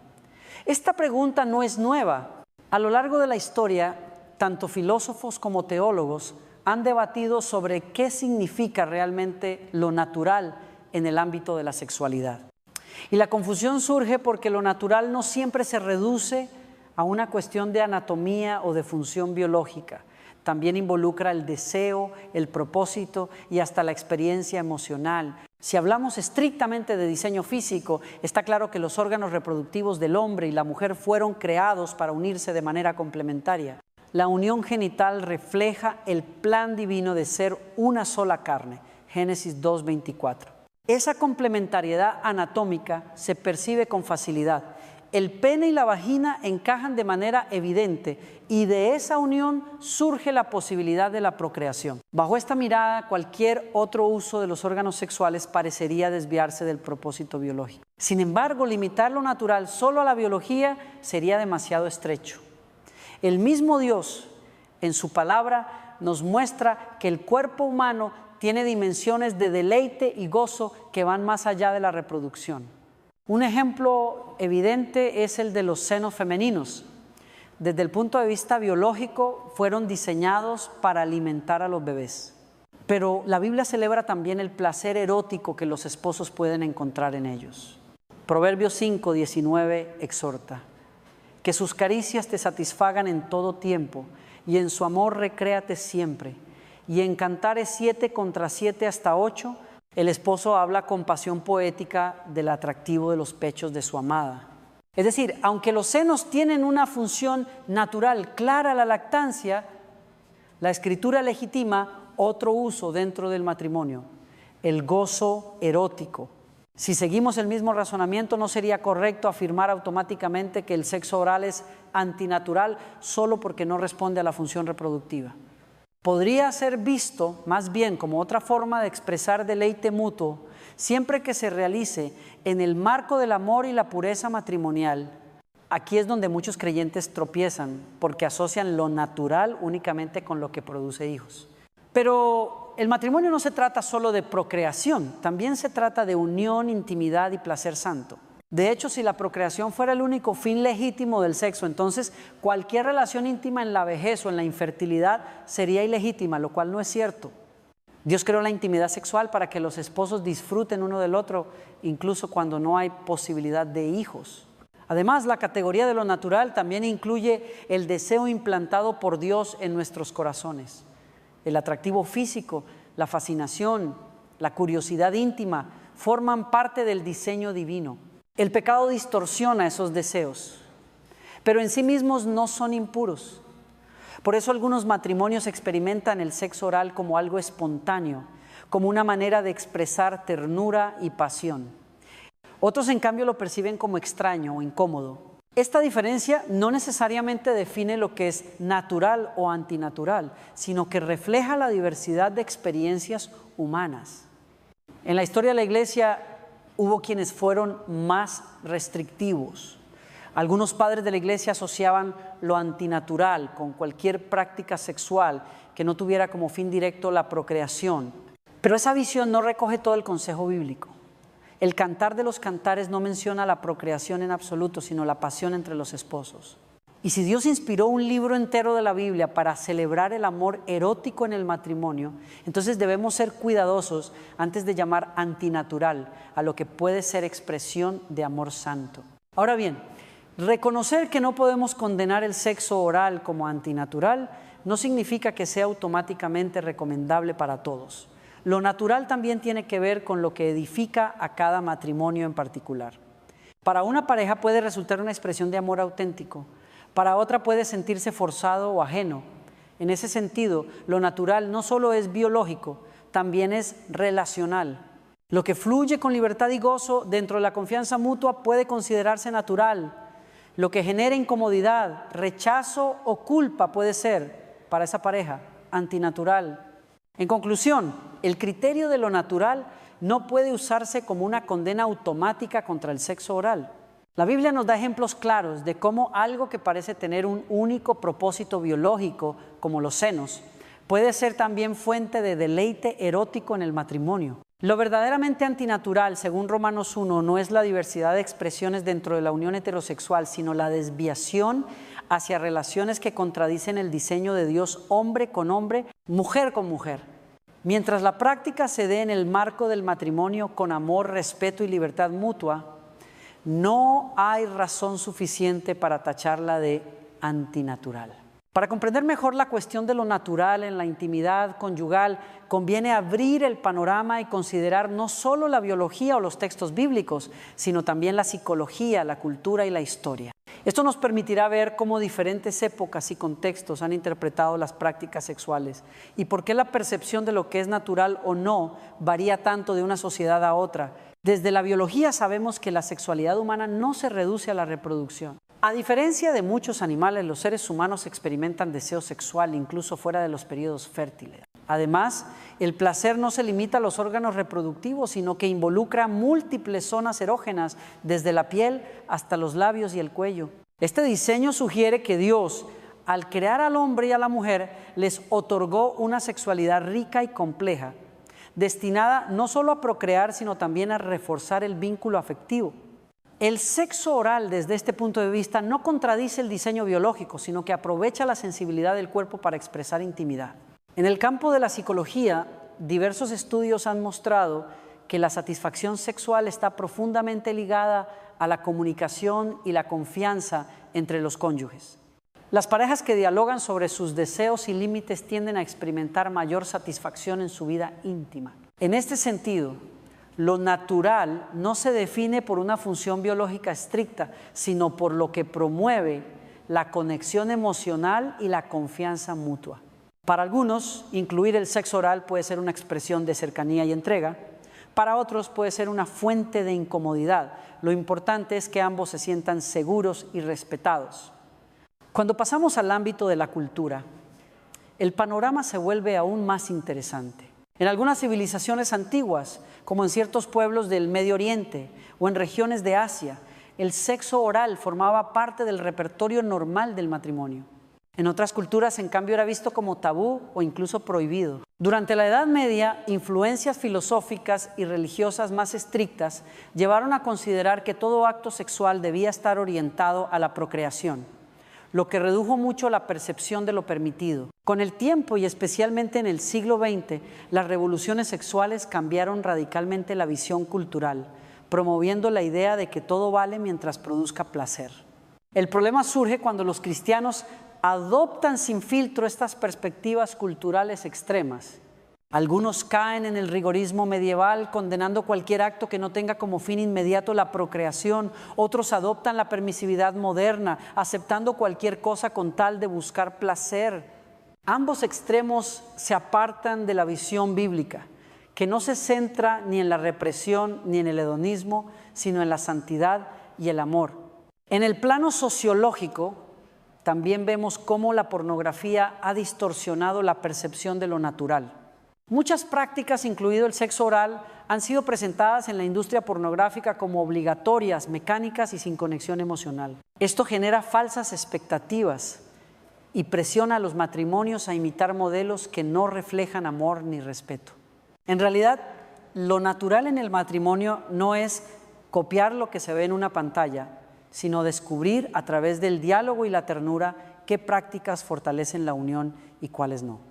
Esta pregunta no es nueva. A lo largo de la historia, tanto filósofos como teólogos han debatido sobre qué significa realmente lo natural en el ámbito de la sexualidad. Y la confusión surge porque lo natural no siempre se reduce a una cuestión de anatomía o de función biológica. También involucra el deseo, el propósito y hasta la experiencia emocional. Si hablamos estrictamente de diseño físico, está claro que los órganos reproductivos del hombre y la mujer fueron creados para unirse de manera complementaria. La unión genital refleja el plan divino de ser una sola carne, Génesis 2:24. Esa complementariedad anatómica se percibe con facilidad. El pene y la vagina encajan de manera evidente y de esa unión surge la posibilidad de la procreación. Bajo esta mirada, cualquier otro uso de los órganos sexuales parecería desviarse del propósito biológico. Sin embargo, limitar lo natural solo a la biología sería demasiado estrecho. El mismo Dios, en su palabra, nos muestra que el cuerpo humano tiene dimensiones de deleite y gozo que van más allá de la reproducción. Un ejemplo evidente es el de los senos femeninos. Desde el punto de vista biológico, fueron diseñados para alimentar a los bebés. Pero la Biblia celebra también el placer erótico que los esposos pueden encontrar en ellos. Proverbios 5:19 exhorta: que sus caricias te satisfagan en todo tiempo, y en su amor recréate siempre. Y en Cantares 7 contra 7 hasta 8, el esposo habla con pasión poética del atractivo de los pechos de su amada. Es decir, aunque los senos tienen una función natural clara a la lactancia, la Escritura legitima otro uso dentro del matrimonio: el gozo erótico. Si seguimos el mismo razonamiento, no sería correcto afirmar automáticamente que el sexo oral es antinatural solo porque no responde a la función reproductiva. Podría ser visto más bien como otra forma de expresar deleite mutuo siempre que se realice en el marco del amor y la pureza matrimonial. Aquí es donde muchos creyentes tropiezan porque asocian lo natural únicamente con lo que produce hijos. Pero el matrimonio no se trata solo de procreación, también se trata de unión, intimidad y placer santo. De hecho, si la procreación fuera el único fin legítimo del sexo, entonces cualquier relación íntima en la vejez o en la infertilidad sería ilegítima, lo cual no es cierto. Dios creó la intimidad sexual para que los esposos disfruten uno del otro, incluso cuando no hay posibilidad de hijos. Además, la categoría de lo natural también incluye el deseo implantado por Dios en nuestros corazones. El atractivo físico, la fascinación, la curiosidad íntima forman parte del diseño divino. El pecado distorsiona esos deseos, pero en sí mismos no son impuros. Por eso algunos matrimonios experimentan el sexo oral como algo espontáneo, como una manera de expresar ternura y pasión. Otros, en cambio, lo perciben como extraño o incómodo. Esta diferencia no necesariamente define lo que es natural o antinatural, sino que refleja la diversidad de experiencias humanas. En la historia de la Iglesia hubo quienes fueron más restrictivos. Algunos padres de la Iglesia asociaban lo antinatural con cualquier práctica sexual que no tuviera como fin directo la procreación. Pero esa visión no recoge todo el consejo bíblico. El Cantar de los Cantares no menciona la procreación en absoluto, sino la pasión entre los esposos. Y si Dios inspiró un libro entero de la Biblia para celebrar el amor erótico en el matrimonio, entonces debemos ser cuidadosos antes de llamar antinatural a lo que puede ser expresión de amor santo. Ahora bien, reconocer que no podemos condenar el sexo oral como antinatural no significa que sea automáticamente recomendable para todos. Lo natural también tiene que ver con lo que edifica a cada matrimonio en particular. Para una pareja puede resultar una expresión de amor auténtico. Para otra puede sentirse forzado o ajeno. En ese sentido, lo natural no solo es biológico, también es relacional. Lo que fluye con libertad y gozo dentro de la confianza mutua puede considerarse natural. Lo que genera incomodidad, rechazo o culpa puede ser, para esa pareja, antinatural. En conclusión, el criterio de lo natural no puede usarse como una condena automática contra el sexo oral. La Biblia nos da ejemplos claros de cómo algo que parece tener un único propósito biológico, como los senos, puede ser también fuente de deleite erótico en el matrimonio. Lo verdaderamente antinatural, según Romanos 1, no es la diversidad de expresiones dentro de la unión heterosexual, sino la desviación hacia relaciones que contradicen el diseño de Dios, hombre con hombre, mujer con mujer. Mientras la práctica se dé en el marco del matrimonio con amor, respeto y libertad mutua, no hay razón suficiente para tacharla de antinatural. Para comprender mejor la cuestión de lo natural en la intimidad conyugal, conviene abrir el panorama y considerar no solo la biología o los textos bíblicos, sino también la psicología, la cultura y la historia. Esto nos permitirá ver cómo diferentes épocas y contextos han interpretado las prácticas sexuales y por qué la percepción de lo que es natural o no varía tanto de una sociedad a otra. Desde la biología sabemos que la sexualidad humana no se reduce a la reproducción. A diferencia de muchos animales, los seres humanos experimentan deseo sexual incluso fuera de los periodos fértiles. Además, el placer no se limita a los órganos reproductivos, sino que involucra múltiples zonas erógenas, desde la piel hasta los labios y el cuello. Este diseño sugiere que Dios, al crear al hombre y a la mujer, les otorgó una sexualidad rica y compleja, destinada no solo a procrear, sino también a reforzar el vínculo afectivo. El sexo oral, desde este punto de vista, no contradice el diseño biológico, sino que aprovecha la sensibilidad del cuerpo para expresar intimidad. En el campo de la psicología, diversos estudios han mostrado que la satisfacción sexual está profundamente ligada a la comunicación y la confianza entre los cónyuges. Las parejas que dialogan sobre sus deseos y límites tienden a experimentar mayor satisfacción en su vida íntima. En este sentido, lo natural no se define por una función biológica estricta, sino por lo que promueve la conexión emocional y la confianza mutua. Para algunos, incluir el sexo oral puede ser una expresión de cercanía y entrega. Para otros puede ser una fuente de incomodidad. Lo importante es que ambos se sientan seguros y respetados. Cuando pasamos al ámbito de la cultura, el panorama se vuelve aún más interesante. En algunas civilizaciones antiguas, como en ciertos pueblos del Medio Oriente o en regiones de Asia, el sexo oral formaba parte del repertorio normal del matrimonio. En otras culturas, en cambio, era visto como tabú o incluso prohibido. Durante la Edad Media, influencias filosóficas y religiosas más estrictas llevaron a considerar que todo acto sexual debía estar orientado a la procreación, lo que redujo mucho la percepción de lo permitido. Con el tiempo, y especialmente en el siglo XX, las revoluciones sexuales cambiaron radicalmente la visión cultural, promoviendo la idea de que todo vale mientras produzca placer. El problema surge cuando los cristianos adoptan sin filtro estas perspectivas culturales extremas. Algunos caen en el rigorismo medieval, condenando cualquier acto que no tenga como fin inmediato la procreación. Otros adoptan la permisividad moderna, aceptando cualquier cosa con tal de buscar placer. Ambos extremos se apartan de la visión bíblica, que no se centra ni en la represión ni en el hedonismo, sino en la santidad y el amor. En el plano sociológico, también vemos cómo la pornografía ha distorsionado la percepción de lo natural. Muchas prácticas, incluido el sexo oral, han sido presentadas en la industria pornográfica como obligatorias, mecánicas y sin conexión emocional. Esto genera falsas expectativas y presiona a los matrimonios a imitar modelos que no reflejan amor ni respeto. En realidad, lo natural en el matrimonio no es copiar lo que se ve en una pantalla, sino descubrir a través del diálogo y la ternura qué prácticas fortalecen la unión y cuáles no.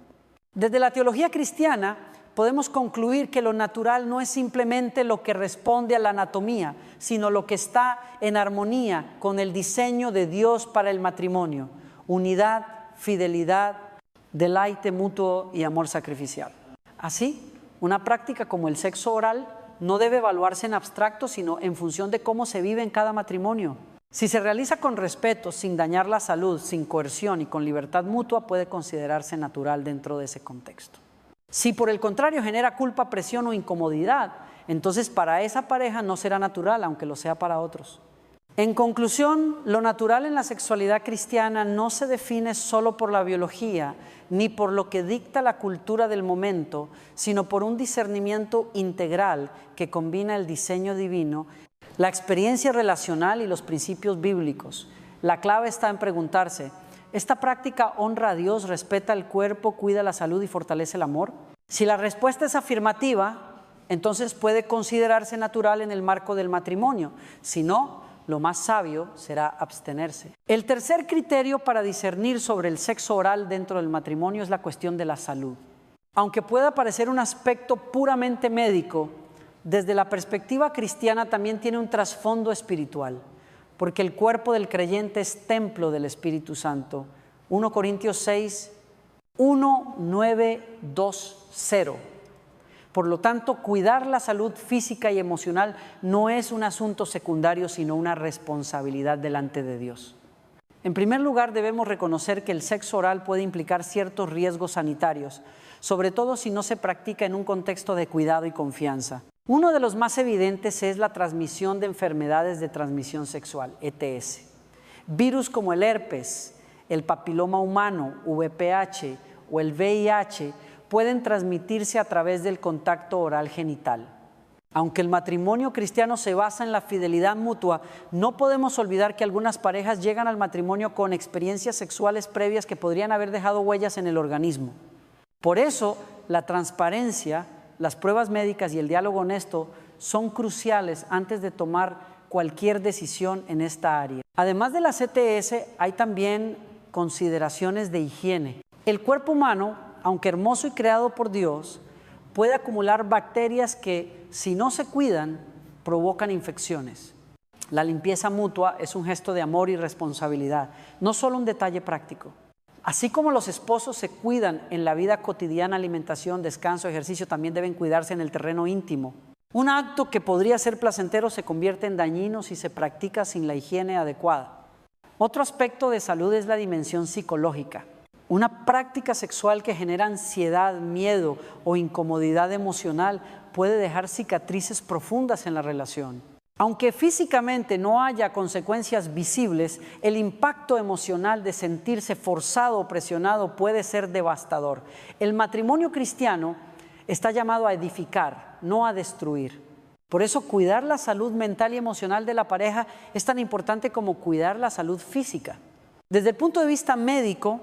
Desde la teología cristiana podemos concluir que lo natural no es simplemente lo que responde a la anatomía, sino lo que está en armonía con el diseño de Dios para el matrimonio: unidad, fidelidad, deleite mutuo y amor sacrificial. Así, una práctica como el sexo oral no debe evaluarse en abstracto, sino en función de cómo se vive en cada matrimonio. Si se realiza con respeto, sin dañar la salud, sin coerción y con libertad mutua, puede considerarse natural dentro de ese contexto. Si por el contrario genera culpa, presión o incomodidad, entonces para esa pareja no será natural, aunque lo sea para otros. En conclusión, lo natural en la sexualidad cristiana no se define solo por la biología, ni por lo que dicta la cultura del momento, sino por un discernimiento integral que combina el diseño divino, la experiencia relacional y los principios bíblicos. La clave está en preguntarse: ¿esta práctica honra a Dios, respeta el cuerpo, cuida la salud y fortalece el amor? Si la respuesta es afirmativa, entonces puede considerarse natural en el marco del matrimonio. Si no, lo más sabio será abstenerse. El tercer criterio para discernir sobre el sexo oral dentro del matrimonio es la cuestión de la salud. Aunque pueda parecer un aspecto puramente médico, desde la perspectiva cristiana también tiene un trasfondo espiritual, porque el cuerpo del creyente es templo del Espíritu Santo. 1 Corintios 6, 1, 9, 2, 0. Por lo tanto, cuidar la salud física y emocional no es un asunto secundario, sino una responsabilidad delante de Dios. En primer lugar, debemos reconocer que el sexo oral puede implicar ciertos riesgos sanitarios, sobre todo si no se practica en un contexto de cuidado y confianza. Uno de los más evidentes es la transmisión de enfermedades de transmisión sexual, ETS. Virus como el herpes, el papiloma humano, VPH o el VIH pueden transmitirse a través del contacto oral genital. Aunque el matrimonio cristiano se basa en la fidelidad mutua, no podemos olvidar que algunas parejas llegan al matrimonio con experiencias sexuales previas que podrían haber dejado huellas en el organismo. Por eso, la transparencia, las pruebas médicas y el diálogo honesto son cruciales antes de tomar cualquier decisión en esta área. Además de las ETS, hay también consideraciones de higiene. El cuerpo humano, aunque hermoso y creado por Dios, puede acumular bacterias que, si no se cuidan, provocan infecciones. La limpieza mutua es un gesto de amor y responsabilidad, no solo un detalle práctico. Así como los esposos se cuidan en la vida cotidiana, alimentación, descanso, ejercicio, también deben cuidarse en el terreno íntimo. Un acto que podría ser placentero se convierte en dañino si se practica sin la higiene adecuada. Otro aspecto de salud es la dimensión psicológica. Una práctica sexual que genera ansiedad, miedo o incomodidad emocional puede dejar cicatrices profundas en la relación. Aunque físicamente no haya consecuencias visibles, el impacto emocional de sentirse forzado o presionado puede ser devastador. El matrimonio cristiano está llamado a edificar, no a destruir. Por eso, cuidar la salud mental y emocional de la pareja es tan importante como cuidar la salud física. Desde el punto de vista médico,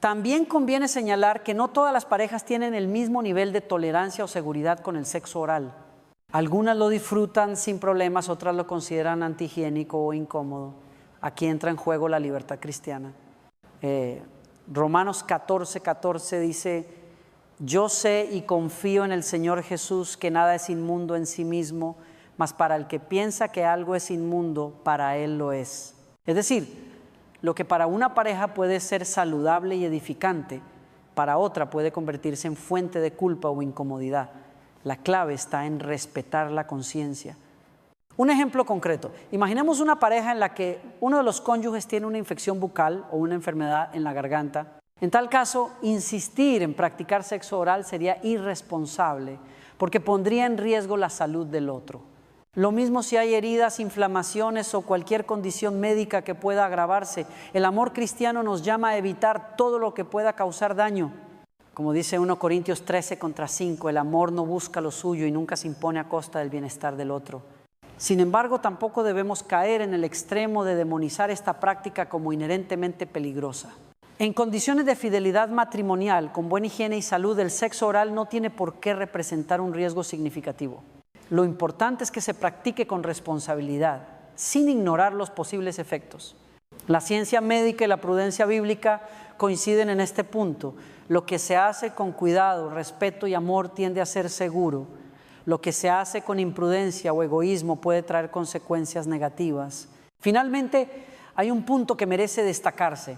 También conviene señalar que no todas las parejas tienen el mismo nivel de tolerancia o seguridad con el sexo oral. Algunas lo disfrutan sin problemas, otras lo consideran antihigiénico o incómodo. Aquí entra en juego la libertad cristiana. Romanos 14:14 dice: yo sé y confío en el Señor Jesús que nada es inmundo en sí mismo, mas para el que piensa que algo es inmundo, para él lo es. Es decir, lo que para una pareja puede ser saludable y edificante, para otra puede convertirse en fuente de culpa o incomodidad. La clave está en respetar la conciencia. Un ejemplo concreto: imaginemos una pareja en la que uno de los cónyuges tiene una infección bucal o una enfermedad en la garganta. En tal caso, insistir en practicar sexo oral sería irresponsable, porque pondría en riesgo la salud del otro. Lo mismo si hay heridas, inflamaciones o cualquier condición médica que pueda agravarse. El amor cristiano nos llama a evitar todo lo que pueda causar daño. Como dice 1 Corintios 13:5, el amor no busca lo suyo y nunca se impone a costa del bienestar del otro. Sin embargo, tampoco debemos caer en el extremo de demonizar esta práctica como inherentemente peligrosa. En condiciones de fidelidad matrimonial, con buena higiene y salud, el sexo oral no tiene por qué representar un riesgo significativo. Lo importante es que se practique con responsabilidad, sin ignorar los posibles efectos. La ciencia médica y la prudencia bíblica coinciden en este punto. Lo que se hace con cuidado, respeto y amor tiende a ser seguro. Lo que se hace con imprudencia o egoísmo puede traer consecuencias negativas. Finalmente, hay un punto que merece destacarse.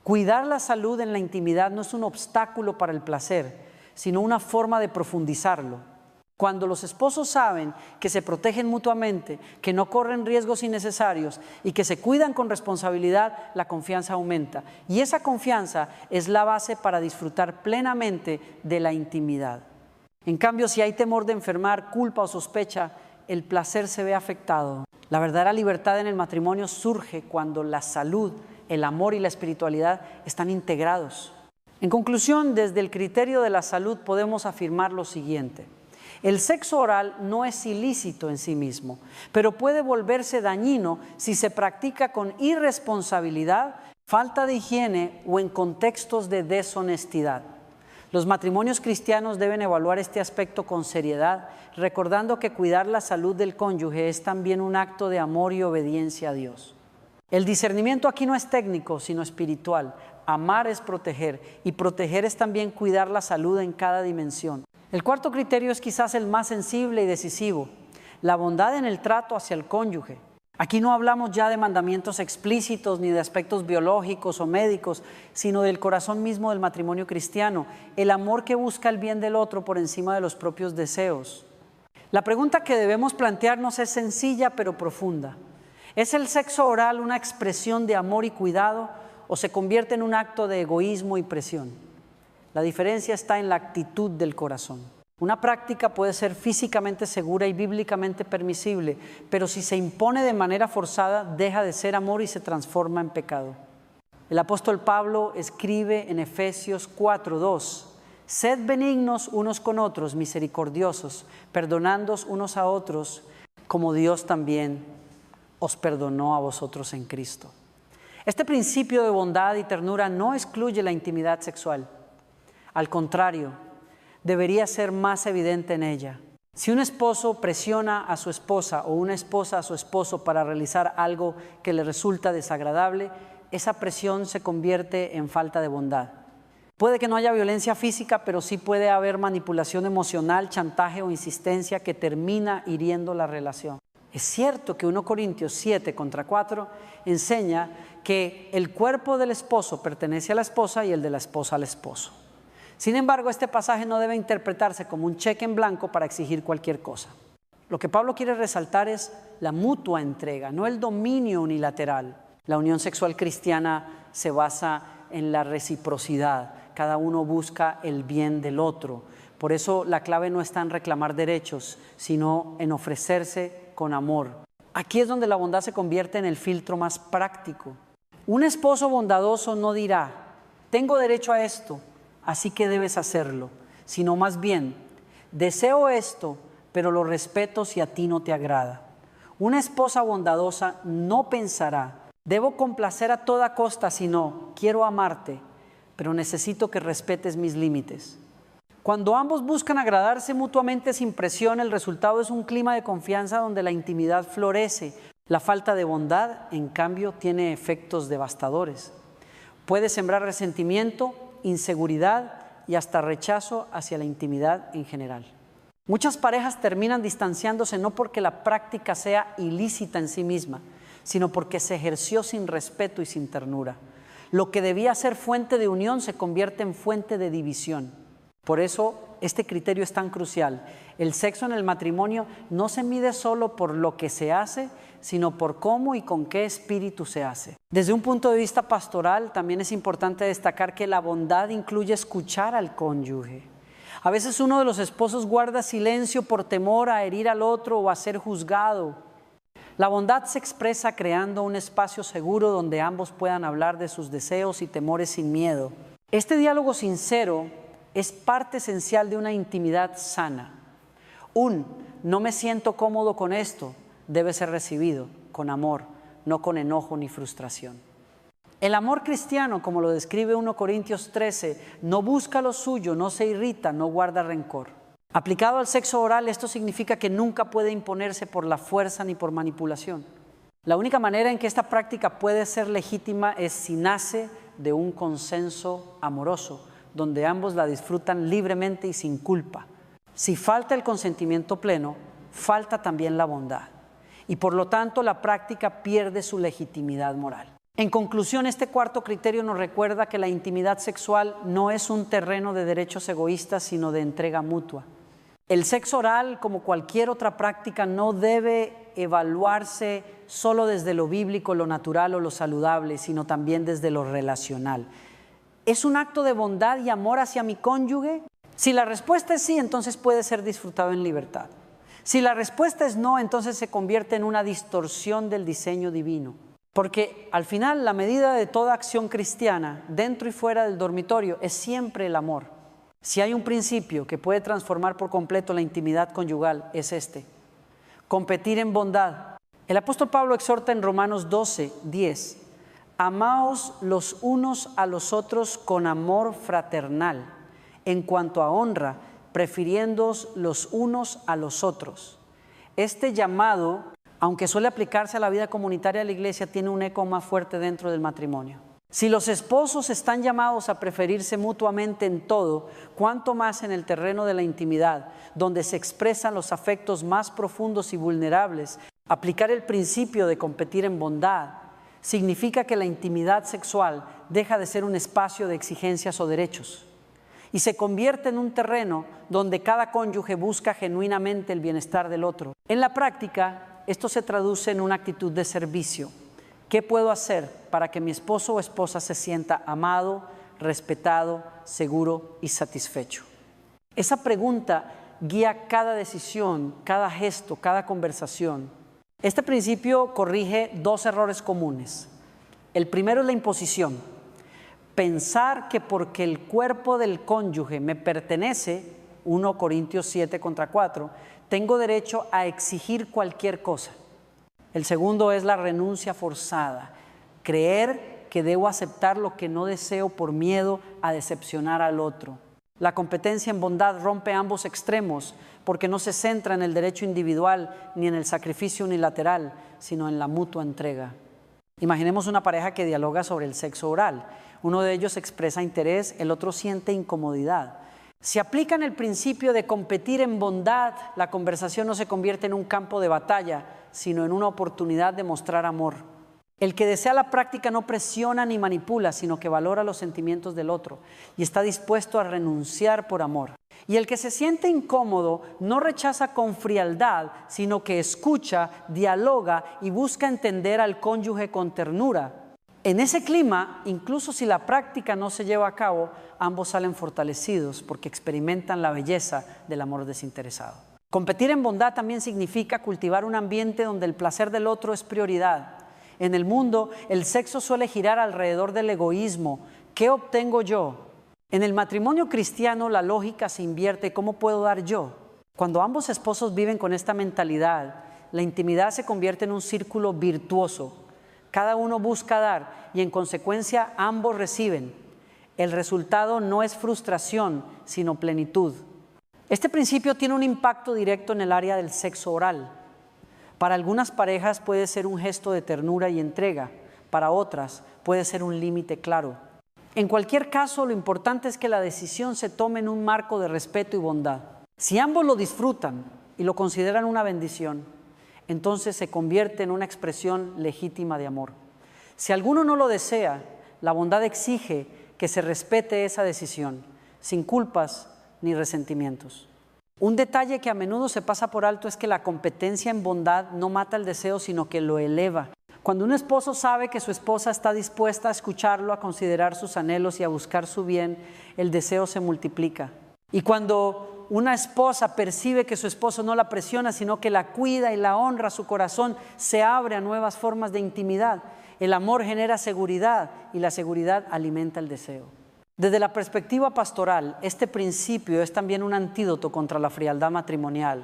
Cuidar la salud en la intimidad no es un obstáculo para el placer, sino una forma de profundizarlo. Cuando los esposos saben que se protegen mutuamente, que no corren riesgos innecesarios y que se cuidan con responsabilidad, la confianza aumenta. Y esa confianza es la base para disfrutar plenamente de la intimidad. En cambio, si hay temor de enfermar, culpa o sospecha, el placer se ve afectado. La verdadera libertad en el matrimonio surge cuando la salud, el amor y la espiritualidad están integrados. En conclusión, desde el criterio de la salud podemos afirmar lo siguiente: el sexo oral no es ilícito en sí mismo, pero puede volverse dañino si se practica con irresponsabilidad, falta de higiene o en contextos de deshonestidad. Los matrimonios cristianos deben evaluar este aspecto con seriedad, recordando que cuidar la salud del cónyuge es también un acto de amor y obediencia a Dios. El discernimiento aquí no es técnico, sino espiritual. Amar es proteger, y proteger es también cuidar la salud en cada dimensión. El cuarto criterio es quizás el más sensible y decisivo: la bondad en el trato hacia el cónyuge. Aquí no hablamos ya de mandamientos explícitos ni de aspectos biológicos o médicos, sino del corazón mismo del matrimonio cristiano, el amor que busca el bien del otro por encima de los propios deseos. La pregunta que debemos plantearnos es sencilla pero profunda. ¿Es el sexo oral una expresión de amor y cuidado o se convierte en un acto de egoísmo y presión? La diferencia está en la actitud del corazón. Una práctica puede ser físicamente segura y bíblicamente permisible, pero si se impone de manera forzada, deja de ser amor y se transforma en pecado. El apóstol Pablo escribe en Efesios 4:2: sed benignos unos con otros, misericordiosos, perdonándoos unos a otros, como Dios también os perdonó a vosotros en Cristo. Este principio de bondad y ternura no excluye la intimidad sexual. Al contrario, debería ser más evidente en ella. Si un esposo presiona a su esposa o una esposa a su esposo para realizar algo que le resulta desagradable, esa presión se convierte en falta de bondad. Puede que no haya violencia física, pero sí puede haber manipulación emocional, chantaje o insistencia que termina hiriendo la relación. Es cierto que 1 Corintios 7:4 enseña que el cuerpo del esposo pertenece a la esposa y el de la esposa al esposo. Sin embargo, este pasaje no debe interpretarse como un cheque en blanco para exigir cualquier cosa. Lo que Pablo quiere resaltar es la mutua entrega, no el dominio unilateral. La unión sexual cristiana se basa en la reciprocidad. Cada uno busca el bien del otro. Por eso la clave no está en reclamar derechos, sino en ofrecerse con amor. Aquí es donde la bondad se convierte en el filtro más práctico. Un esposo bondadoso no dirá: tengo derecho a esto, así que debes hacerlo, sino más bien: deseo esto, pero lo respeto si a ti no te agrada. Una esposa bondadosa no pensará: debo complacer a toda costa, sino quiero amarte, pero necesito que respetes mis límites. Cuando ambos buscan agradarse mutuamente sin presión, el resultado es un clima de confianza donde la intimidad florece. La falta de bondad, en cambio, tiene efectos devastadores. Puede sembrar resentimiento, inseguridad y hasta rechazo hacia la intimidad en general. Muchas parejas terminan distanciándose no porque la práctica sea ilícita en sí misma, sino porque se ejerció sin respeto y sin ternura. Lo que debía ser fuente de unión se convierte en fuente de división. Por eso este criterio es tan crucial. El sexo en el matrimonio no se mide solo por lo que se hace, sino por cómo y con qué espíritu se hace. Desde un punto de vista pastoral, también es importante destacar que la bondad incluye escuchar al cónyuge. A veces uno de los esposos guarda silencio por temor a herir al otro o a ser juzgado. La bondad se expresa creando un espacio seguro donde ambos puedan hablar de sus deseos y temores sin miedo. Este diálogo sincero es parte esencial de una intimidad sana. No me siento cómodo con esto, debe ser recibido con amor, no con enojo ni frustración. El amor cristiano, como lo describe 1 Corintios 13, no busca lo suyo, no se irrita, no guarda rencor. Aplicado al sexo oral, esto significa que nunca puede imponerse por la fuerza ni por manipulación. La única manera en que esta práctica puede ser legítima es si nace de un consenso amoroso, donde ambos la disfrutan libremente y sin culpa. Si falta el consentimiento pleno, falta también la bondad. Y por lo tanto la práctica pierde su legitimidad moral. En conclusión, este cuarto criterio nos recuerda que la intimidad sexual no es un terreno de derechos egoístas, sino de entrega mutua. El sexo oral, como cualquier otra práctica, no debe evaluarse solo desde lo bíblico, lo natural o lo saludable, sino también desde lo relacional. ¿Es un acto de bondad y amor hacia mi cónyuge? Si la respuesta es sí, entonces puede ser disfrutado en libertad. Si la respuesta es no, entonces se convierte en una distorsión del diseño divino. Porque al final la medida de toda acción cristiana, dentro y fuera del dormitorio, es siempre el amor. Si hay un principio que puede transformar por completo la intimidad conyugal, es este: competir en bondad. El apóstol Pablo exhorta en Romanos 12:10: amaos los unos a los otros con amor fraternal, en cuanto a honra, prefiriéndoos los unos a los otros. Este llamado, aunque suele aplicarse a la vida comunitaria de la iglesia, tiene un eco más fuerte dentro del matrimonio. Si los esposos están llamados a preferirse mutuamente en todo, cuánto más en el terreno de la intimidad, donde se expresan los afectos más profundos y vulnerables. Aplicar el principio de competir en bondad significa que la intimidad sexual deja de ser un espacio de exigencias o derechos y se convierte en un terreno donde cada cónyuge busca genuinamente el bienestar del otro. En la práctica, esto se traduce en una actitud de servicio. ¿Qué puedo hacer para que mi esposo o esposa se sienta amado, respetado, seguro y satisfecho? Esa pregunta guía cada decisión, cada gesto, cada conversación. Este principio corrige dos errores comunes. El primero es la imposición. Pensar que porque el cuerpo del cónyuge me pertenece, 1 Corintios 7:4, tengo derecho a exigir cualquier cosa. El segundo es la renuncia forzada. Creer que debo aceptar lo que no deseo por miedo a decepcionar al otro. La competencia en bondad rompe ambos extremos porque no se centra en el derecho individual ni en el sacrificio unilateral, sino en la mutua entrega. Imaginemos una pareja que dialoga sobre el sexo oral. Uno de ellos expresa interés, el otro siente incomodidad. Si aplican el principio de competir en bondad, la conversación no se convierte en un campo de batalla, sino en una oportunidad de mostrar amor. El que desea la práctica no presiona ni manipula, sino que valora los sentimientos del otro y está dispuesto a renunciar por amor. Y el que se siente incómodo no rechaza con frialdad, sino que escucha, dialoga y busca entender al cónyuge con ternura. En ese clima, incluso si la práctica no se lleva a cabo, ambos salen fortalecidos porque experimentan la belleza del amor desinteresado. Competir en bondad también significa cultivar un ambiente donde el placer del otro es prioridad. En el mundo, el sexo suele girar alrededor del egoísmo. ¿Qué obtengo yo? En el matrimonio cristiano, la lógica se invierte. ¿Cómo puedo dar yo? Cuando ambos esposos viven con esta mentalidad, la intimidad se convierte en un círculo virtuoso. Cada uno busca dar y en consecuencia ambos reciben. el resultado no es frustración, sino plenitud. Este principio tiene un impacto directo en el área del sexo oral. Para algunas parejas puede ser un gesto de ternura y entrega, para otras puede ser un límite claro. En cualquier caso, lo importante es que la decisión se tome en un marco de respeto y bondad. Si ambos lo disfrutan y lo consideran una bendición, entonces se convierte en una expresión legítima de amor. Si alguno no lo desea, la bondad exige que se respete esa decisión, sin culpas ni resentimientos. Un detalle que a menudo se pasa por alto es que la competencia en bondad no mata el deseo, sino que lo eleva. Cuando un esposo sabe que su esposa está dispuesta a escucharlo, a considerar sus anhelos y a buscar su bien, el deseo se multiplica. Y cuando una esposa percibe que su esposo no la presiona, sino que la cuida y la honra, su corazón se abre a nuevas formas de intimidad. El amor genera seguridad y la seguridad alimenta el deseo. Desde la perspectiva pastoral, este principio es también un antídoto contra la frialdad matrimonial.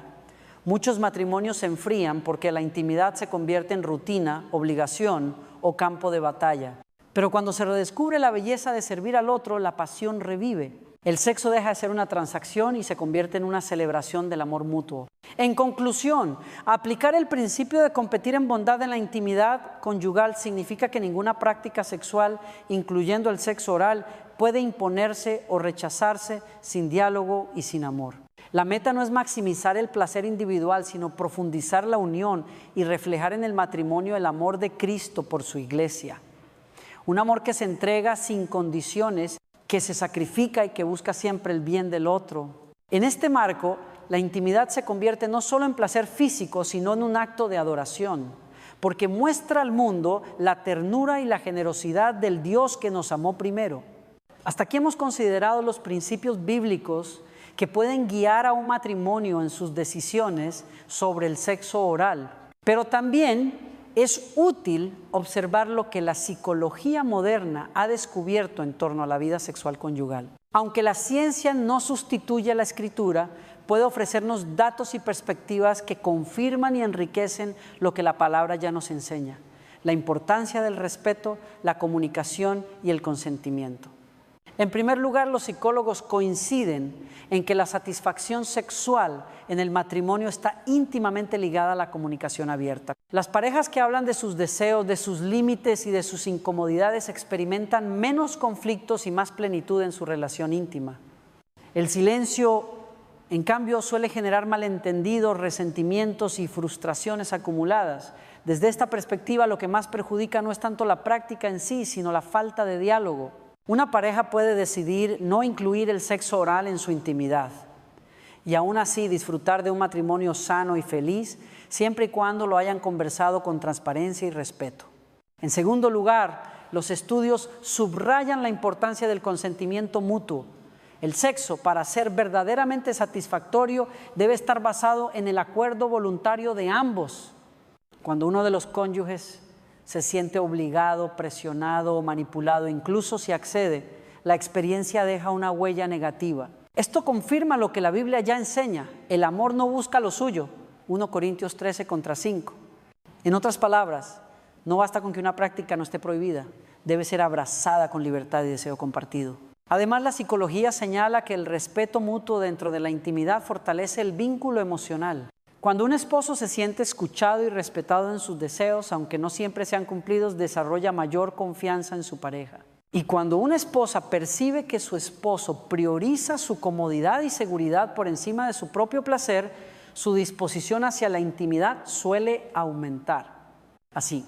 Muchos matrimonios se enfrían porque la intimidad se convierte en rutina, obligación o campo de batalla. Pero cuando se redescubre la belleza de servir al otro, la pasión revive. El sexo deja de ser una transacción y se convierte en una celebración del amor mutuo. En conclusión, aplicar el principio de competir en bondad en la intimidad conyugal significa que ninguna práctica sexual, incluyendo el sexo oral, puede imponerse o rechazarse sin diálogo y sin amor. La meta no es maximizar el placer individual, sino profundizar la unión y reflejar en el matrimonio el amor de Cristo por su iglesia. Un amor que se entrega sin condiciones, que se sacrifica y que busca siempre el bien del otro. En este marco, la intimidad se convierte no solo en placer físico, sino en un acto de adoración, porque muestra al mundo la ternura y la generosidad del Dios que nos amó primero. Hasta aquí hemos considerado los principios bíblicos que pueden guiar a un matrimonio en sus decisiones sobre el sexo oral, pero también es útil observar lo que la psicología moderna ha descubierto en torno a la vida sexual conyugal. Aunque la ciencia no sustituye a la escritura, puede ofrecernos datos y perspectivas que confirman y enriquecen lo que la palabra ya nos enseña: la importancia del respeto, la comunicación y el consentimiento. En primer lugar, los psicólogos coinciden en que la satisfacción sexual en el matrimonio está íntimamente ligada a la comunicación abierta. Las parejas que hablan de sus deseos, de sus límites y de sus incomodidades experimentan menos conflictos y más plenitud en su relación íntima. El silencio, en cambio, suele generar malentendidos, resentimientos y frustraciones acumuladas. Desde esta perspectiva, lo que más perjudica no es tanto la práctica en sí, sino la falta de diálogo. Una pareja puede decidir no incluir el sexo oral en su intimidad y aún así disfrutar de un matrimonio sano y feliz, siempre y cuando lo hayan conversado con transparencia y respeto. En segundo lugar, los estudios subrayan la importancia del consentimiento mutuo. El sexo, para ser verdaderamente satisfactorio, debe estar basado en el acuerdo voluntario de ambos. Cuando uno de los cónyuges se siente obligado, presionado o manipulado, incluso si accede, la experiencia deja una huella negativa. Esto confirma lo que la Biblia ya enseña: el amor no busca lo suyo, 1 Corintios 13:5. En otras palabras, no basta con que una práctica no esté prohibida, debe ser abrazada con libertad y deseo compartido. Además, la psicología señala que el respeto mutuo dentro de la intimidad fortalece el vínculo emocional. Cuando un esposo se siente escuchado y respetado en sus deseos, aunque no siempre sean cumplidos, desarrolla mayor confianza en su pareja. Y cuando una esposa percibe que su esposo prioriza su comodidad y seguridad por encima de su propio placer, su disposición hacia la intimidad suele aumentar. Así,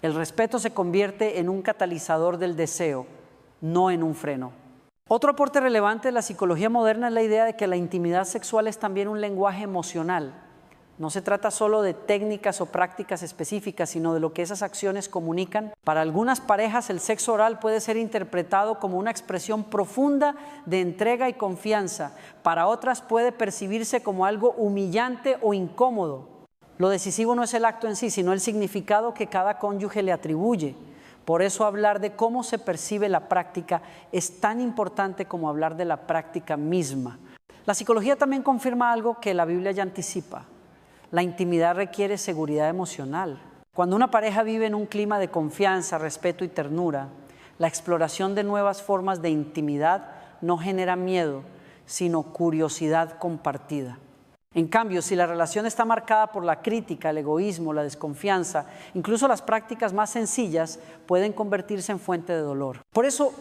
el respeto se convierte en un catalizador del deseo, no en un freno. Otro aporte relevante de la psicología moderna es la idea de que la intimidad sexual es también un lenguaje emocional. No se trata solo de técnicas o prácticas específicas, sino de lo que esas acciones comunican. Para algunas parejas, el sexo oral puede ser interpretado como una expresión profunda de entrega y confianza. Para otras puede percibirse como algo humillante o incómodo. Lo decisivo no es el acto en sí, sino el significado que cada cónyuge le atribuye. Por eso hablar de cómo se percibe la práctica es tan importante como hablar de la práctica misma. La psicología también confirma algo que la Biblia ya anticipa. La intimidad requiere seguridad emocional. Cuando una pareja vive en un clima de confianza, respeto y ternura, La exploración de nuevas formas de intimidad no genera miedo, sino curiosidad compartida. En cambio, si la relación está marcada por la crítica, el egoísmo, la desconfianza, incluso las prácticas más sencillas pueden convertirse en fuente de dolor. Por eso,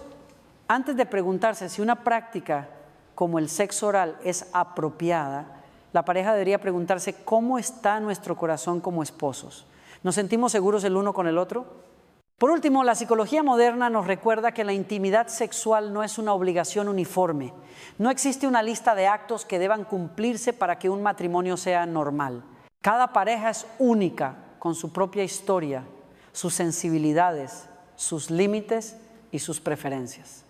antes de preguntarse si una práctica como el sexo oral es apropiada, la pareja debería preguntarse cómo está nuestro corazón como esposos. ¿Nos sentimos seguros el uno con el otro? Por último, la psicología moderna nos recuerda que la intimidad sexual no es una obligación uniforme. No existe una lista de actos que deban cumplirse para que un matrimonio sea normal. Cada pareja es única, con su propia historia, sus sensibilidades, sus límites y sus preferencias.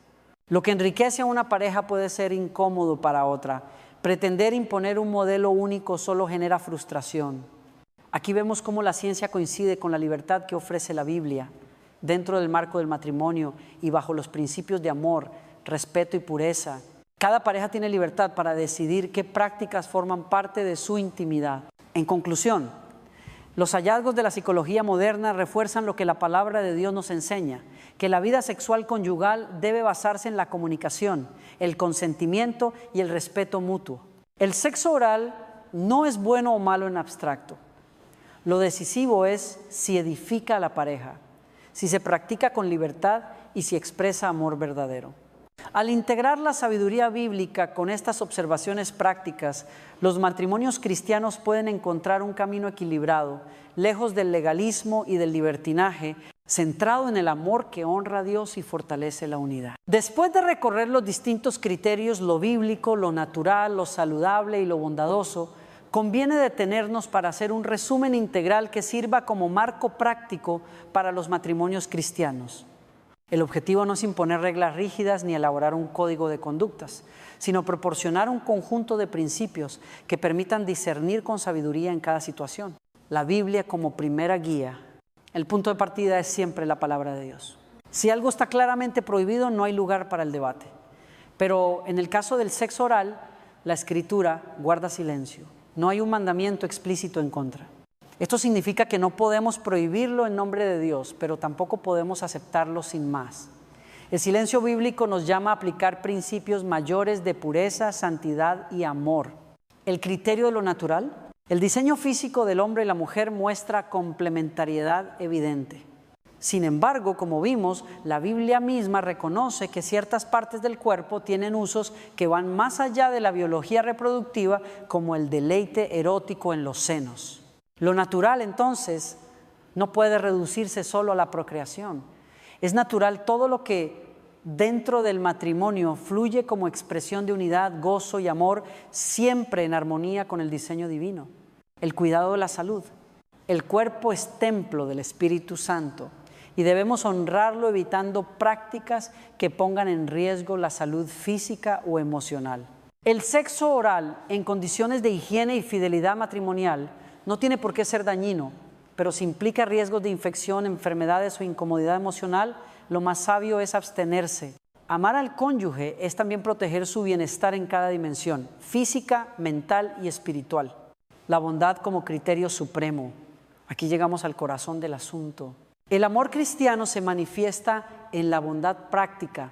Lo que enriquece a una pareja puede ser incómodo para otra. Pretender imponer un modelo único solo genera frustración. Aquí vemos cómo la ciencia coincide con la libertad que ofrece la Biblia dentro del marco del matrimonio y bajo los principios de amor, respeto y pureza. Cada pareja tiene libertad para decidir qué prácticas forman parte de su intimidad. En conclusión, los hallazgos de la psicología moderna refuerzan lo que la palabra de Dios nos enseña, que la vida sexual conyugal debe basarse en la comunicación, el consentimiento y el respeto mutuo. El sexo oral no es bueno o malo en abstracto. Lo decisivo es si edifica a la pareja, si se practica con libertad y si expresa amor verdadero. Al integrar la sabiduría bíblica con estas observaciones prácticas, los matrimonios cristianos pueden encontrar un camino equilibrado, lejos del legalismo y del libertinaje, centrado en el amor que honra a Dios y fortalece la unidad. Después de recorrer los distintos criterios, lo bíblico, lo natural, lo saludable y lo bondadoso, conviene detenernos para hacer un resumen integral que sirva como marco práctico para los matrimonios cristianos. El objetivo no es imponer reglas rígidas ni elaborar un código de conductas, sino proporcionar un conjunto de principios que permitan discernir con sabiduría en cada situación. La Biblia como primera guía. El punto de partida es siempre la palabra de Dios. Si algo está claramente prohibido, no hay lugar para el debate. Pero en el caso del sexo oral, la Escritura guarda silencio. No hay un mandamiento explícito en contra. Esto significa que no podemos prohibirlo en nombre de Dios, pero tampoco podemos aceptarlo sin más. El silencio bíblico nos llama a aplicar principios mayores de pureza, santidad y amor. El criterio de lo natural. El diseño físico del hombre y la mujer muestra complementariedad evidente. Sin embargo, como vimos, la Biblia misma reconoce que ciertas partes del cuerpo tienen usos que van más allá de la biología reproductiva, como el deleite erótico en los senos. Lo natural, entonces, no puede reducirse solo a la procreación. Es natural todo lo que dentro del matrimonio fluye como expresión de unidad, gozo y amor, siempre en armonía con el diseño divino. El cuidado de la salud. El cuerpo es templo del Espíritu Santo y debemos honrarlo evitando prácticas que pongan en riesgo la salud física o emocional. El sexo oral en condiciones de higiene y fidelidad matrimonial no tiene por qué ser dañino, pero si implica riesgos de infección, enfermedades o incomodidad emocional, lo más sabio es abstenerse. Amar al cónyuge es también proteger su bienestar en cada dimensión, física, mental y espiritual. La bondad como criterio supremo. Aquí llegamos al corazón del asunto. El amor cristiano se manifiesta en la bondad práctica.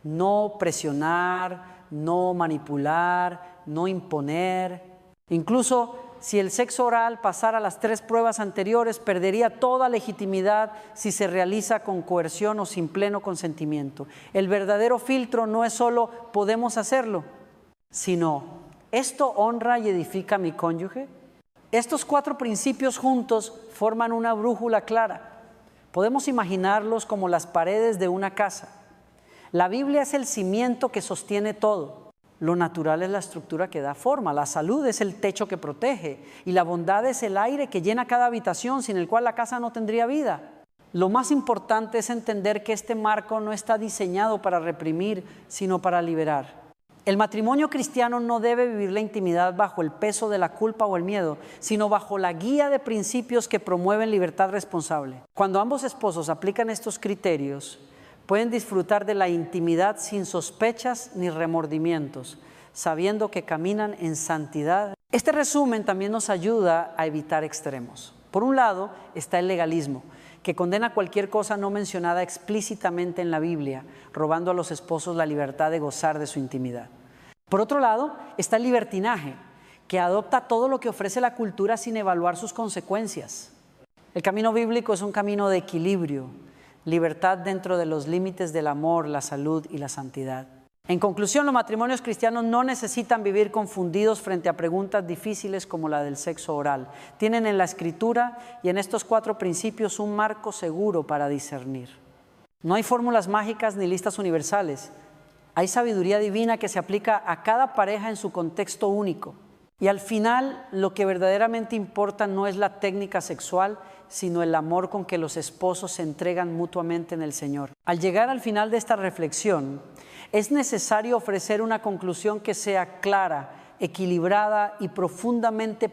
No presionar, no manipular, no imponer. Incluso si el sexo oral pasara las 3 pruebas anteriores, perdería toda legitimidad si se realiza con coerción o sin pleno consentimiento. El verdadero filtro no es solo podemos hacerlo, sino ¿esto honra y edifica a mi cónyuge? Estos 4 principios juntos forman una brújula clara. Podemos imaginarlos como las paredes de una casa. La Biblia es el cimiento que sostiene todo. Lo natural es la estructura que da forma, la salud es el techo que protege y la bondad es el aire que llena cada habitación, sin el cual la casa no tendría vida. Lo más importante es entender que este marco no está diseñado para reprimir, sino para liberar. El matrimonio cristiano no debe vivir la intimidad bajo el peso de la culpa o el miedo, sino bajo la guía de principios que promueven libertad responsable. Cuando ambos esposos aplican estos criterios, pueden disfrutar de la intimidad sin sospechas ni remordimientos, sabiendo que caminan en santidad. Este resumen también nos ayuda a evitar extremos. Por un lado está el legalismo, que condena cualquier cosa no mencionada explícitamente en la Biblia, robando a los esposos la libertad de gozar de su intimidad. Por otro lado, está el libertinaje, que adopta todo lo que ofrece la cultura sin evaluar sus consecuencias. El camino bíblico es un camino de equilibrio, libertad dentro de los límites del amor, la salud y la santidad. En conclusión, los matrimonios cristianos no necesitan vivir confundidos frente a preguntas difíciles como la del sexo oral. Tienen en la Escritura y en estos 4 principios un marco seguro para discernir. No hay fórmulas mágicas ni listas universales. Hay sabiduría divina que se aplica a cada pareja en su contexto único. Y al final, lo que verdaderamente importa no es la técnica sexual, sino el amor con que los esposos se entregan mutuamente en el Señor. Al llegar al final de esta reflexión, es necesario ofrecer una conclusión que sea clara, equilibrada y profundamente